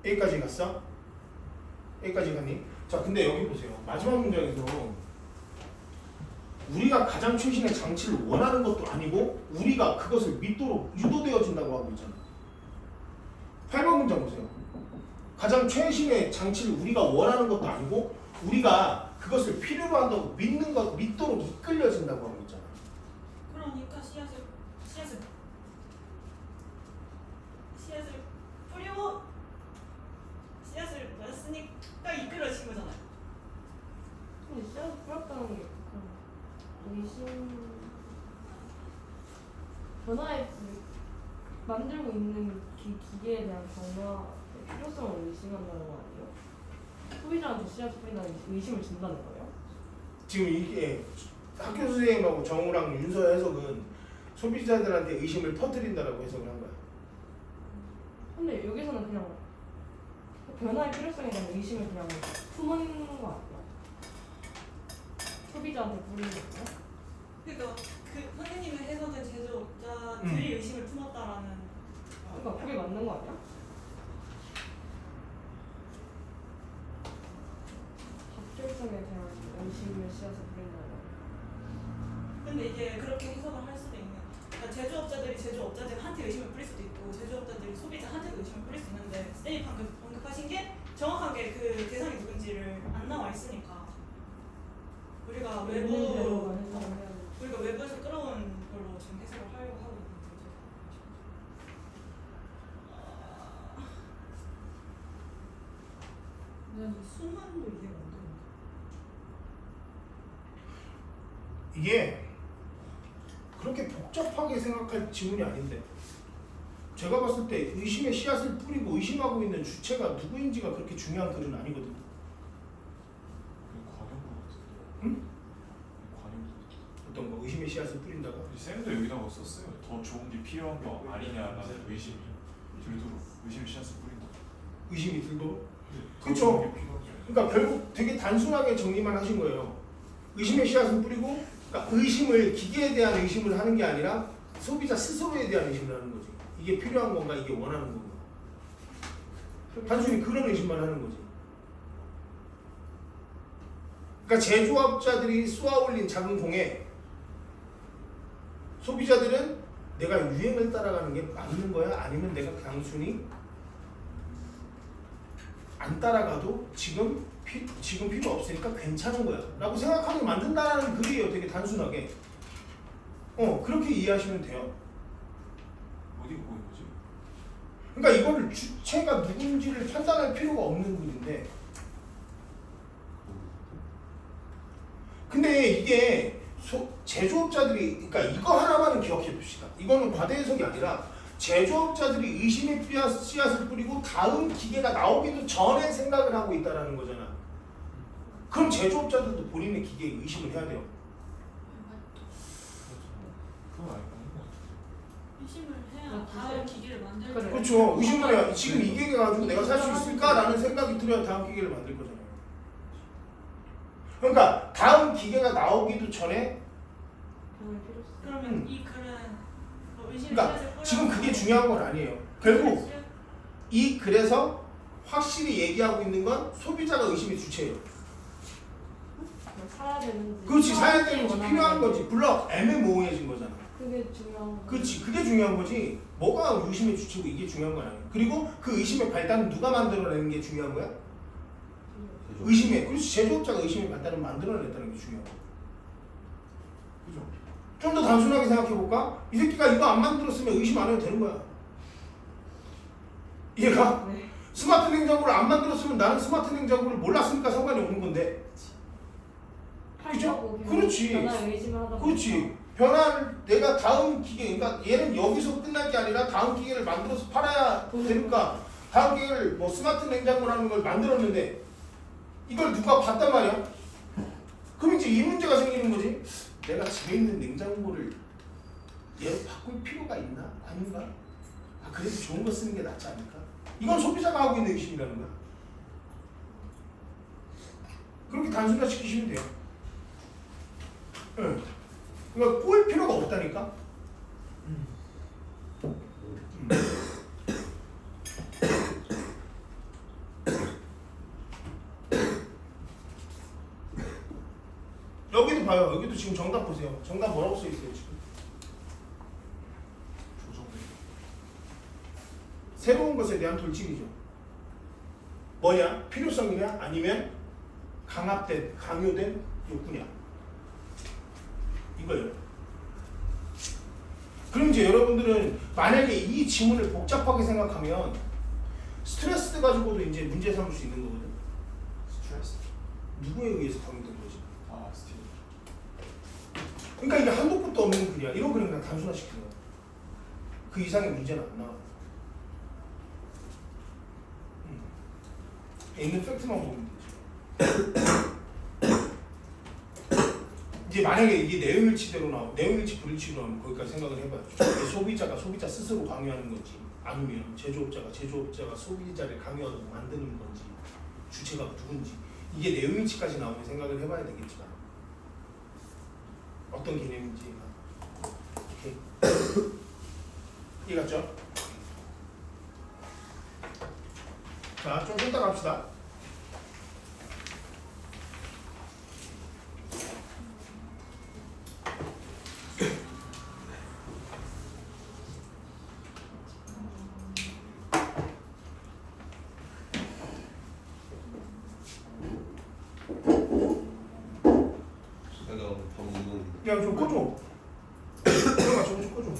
여기까지 갔어? 여기까지 갔니? 자 근데 여기 보세요. 마지막 문장에서 우리가 가장 최신의 장치를 원하는 것도 아니고 우리가 그것을 믿도록 유도되어진다고 하고 있잖아. 8번 문장 보세요. 가장 최신의 장치를 우리가 원하는 것도 아니고 우리가 그것을 필요로 한다고 믿도록 이끌려진다고 하고 있잖아. 그러니까 씨앗을 뿌리고 씨앗을 맞았으니까 이끌어진 거잖아요. 근데 씨앗을 뿌렸다는 게 의심 변화에 만들고 있는 기계에 대한 변화 필요성을 의심한다는 거 아니에요? 소비자한테 씨앗을 뿌린다는 의심을 준다는 거예요? 지금 이게 학교 선생님하고 정우랑 윤서 해석은 소비자들한테 의심을 퍼뜨린다라고 해석을 한 거야. 근데 여기서는 그냥 변화의 필요성에 대한 의심을 그냥 품은 거 아니야? 소비자한테 뿌리는 거야? 그러니까 그 선생님의 해석은 제조업자들이 의심을 품었다라는. 그러니까 그게 맞는 거 아니야? 적절성에 대한 의심을 씨앗을 뿌린다는 거. 근데 이게 그렇게 해석을 할 수도 있는. 그러니까 제조업자들이 제조업자들한테 의심을 뿌릴 수도 있고 제조업자들이 소비자한테도 의심을 뿌릴 수 있는데 쌤이 방금 언급하신 게 정확하게 그 대상이 누군지를 안 나와 있으니까 우리가 외부에서 끌어온 걸로 지금 해석을 하려고 하고 있는 거죠. 난 이 순환도 이해가 안 되는데. 이게 그렇게 복잡하게 생각할 지문이 아닌데 제가 봤을 때 의심의 씨앗을 뿌리고 의심하고 있는 주체가 누구인지가 그렇게 중요한 글은 아니거든. 관용 것 같은데. 응? 관용. 어떤 거 의심의 씨앗을 뿌린다고? 쌤도 여기다가 썼어요. 더 좋은 게 필요한 거 아니냐라는 의심이 들도록 의심 씨앗을 뿌린다. 의심이 들도록? 더 그쵸. 좋은 게 필요하죠. 그러니까 결국 되게 단순하게 정리만 하신 거예요. 의심의 씨앗을 뿌리고 그러니까 의심을 기계에 대한 의심을 하는 게 아니라 소비자 스스로에 대한 의심을 하는 거지. 이게 필요한 건가 이게 원하는 건가. 단순히 그런 의심만 하는 거지. 그러니까 제조업자들이 쏘아올린 작은 공에 소비자들은 내가 유행을 따라가는 게 맞는 거야? 아니면 내가 단순히 안 따라가도 지금 필요 없으니까 괜찮은 거야 라고 생각하게 만든다는 글이에요. 되게 단순하게. 그렇게 이해하시면 돼요. 어디가 보인 거지? 그러니까 이거를 주체가 누군지를 판단할 필요가 없는 글인데, 근데 이게 제조업자들이, 그러니까 이거 하나만은 기억해 봅시다. 이거는 과대 해석이 아니라 제조업자들이 의심의 씨앗을 뿌리고 다음 기계가 나오기도 전에 생각을 하고 있다라는 거잖아. 그럼 제조업자들도 본인의 기계에 의심을 해야 돼요. 그건 아닌 것 같아. 의심을 해야 다음 기계를 만들 때 그래. 그렇죠. 의심을 해야 지금 이 기계 가지고 내가 살 수 있을까라는 생각이 들어야 다음 기계를 만들 거잖아요. 그러니까 다음 기계가 나오기도 전에, 변할 필요성. 그러면 이 글은 의심의 그러니까 씨앗을 뿌려 지금 그게 중요한 건 아니에요. 결국 이 글에서 확실히 얘기하고 있는 건 소비자가 의심의 주체예요. 사야 되는지. 그렇지, 사야 되는지 원하는 필요한 건지. 거지. 불러 애매모호해진 거잖아. 그게 중요한 거. 그렇지, 그게 중요한 거지. 뭐가 의심의 주체고 이게 중요한 건 아니야. 그리고 그 의심의 발단은 누가 만들어내는 게 중요한 거야? 의심의, 그렇지, 제조업자가 의심의 발단을 만들어냈다는 게 중요한 거야. 그죠? 좀 더 단순하게 생각해 볼까? 이 새끼가 이거 안 만들었으면 의심 안 해도 되는 거야. 이해가? 네. 스마트 냉장고를 안 만들었으면 나는 스마트 냉장고를 몰랐으니까 상관이 없는 건데. 팔려고 그렇지. 변화에 의심을 하다 보니까. 그렇지. 변화를 내가 다음 기계, 그러니까 얘는 여기서 끝날 게 아니라 다음 기계를 만들어서 팔아야 되니까 다음 기계를 뭐 스마트 냉장고라는 걸 만들었는데 이걸 누가 봤단 말이야? 그럼 이제 이 문제가 생기는 거지. 내가 집에 있는 냉장고를 얘로 바꿀 필요가 있나? 아닌가? 아, 그래도 좋은 거 쓰는 게 낫지 않을까? 이건 소비자가 하고 있는 의심이라는 거야. 그렇게 단순화시키시면 돼요. 응. 그러니까 꼬일 필요가 없다니까. 여기도 봐요. 여기도 지금 정답 보세요. 정답 뭐라고 써 있어요 지금? 조정돼. 새로운 것에 대한 돌직이죠. 뭐냐? 필요성이냐? 아니면 강압된, 강요된 욕구냐? 이거예요. 그럼 이제 여러분들은 만약에 이 지문을 복잡하게 생각하면 스트레스 가지고도 이제 문제 삼을 수 있는 거거든. 스트레스. 누구에 의해서 강요된 거지? 아 스틸. 그러니까 이게 한도 끝도 없는 글이야. 이런 글은 그냥 단순화시키는 거야. 그 이상의 문제는 안 나와. 있는 팩트만 보면 되지. 이제 만약에 이게 내용일치대로 나오고 내용일치 불일치로 나오면 거기까지 생각을 해봐야죠. 이게 소비자가 소비자 스스로 강요하는 건지 아니면 제조업자가 소비자를 강요하도록 만드는 건지 주체가 누군지 이게 내용일치까지 나오면 생각을 해봐야 되겠지만 어떤 개념인지 오케이. 이해갔죠? 자, 좀 쉬었다 갑시다. 내가 밥 먹는 야, 좀 꺼줘. 형아, 저거 좀 꺼줘.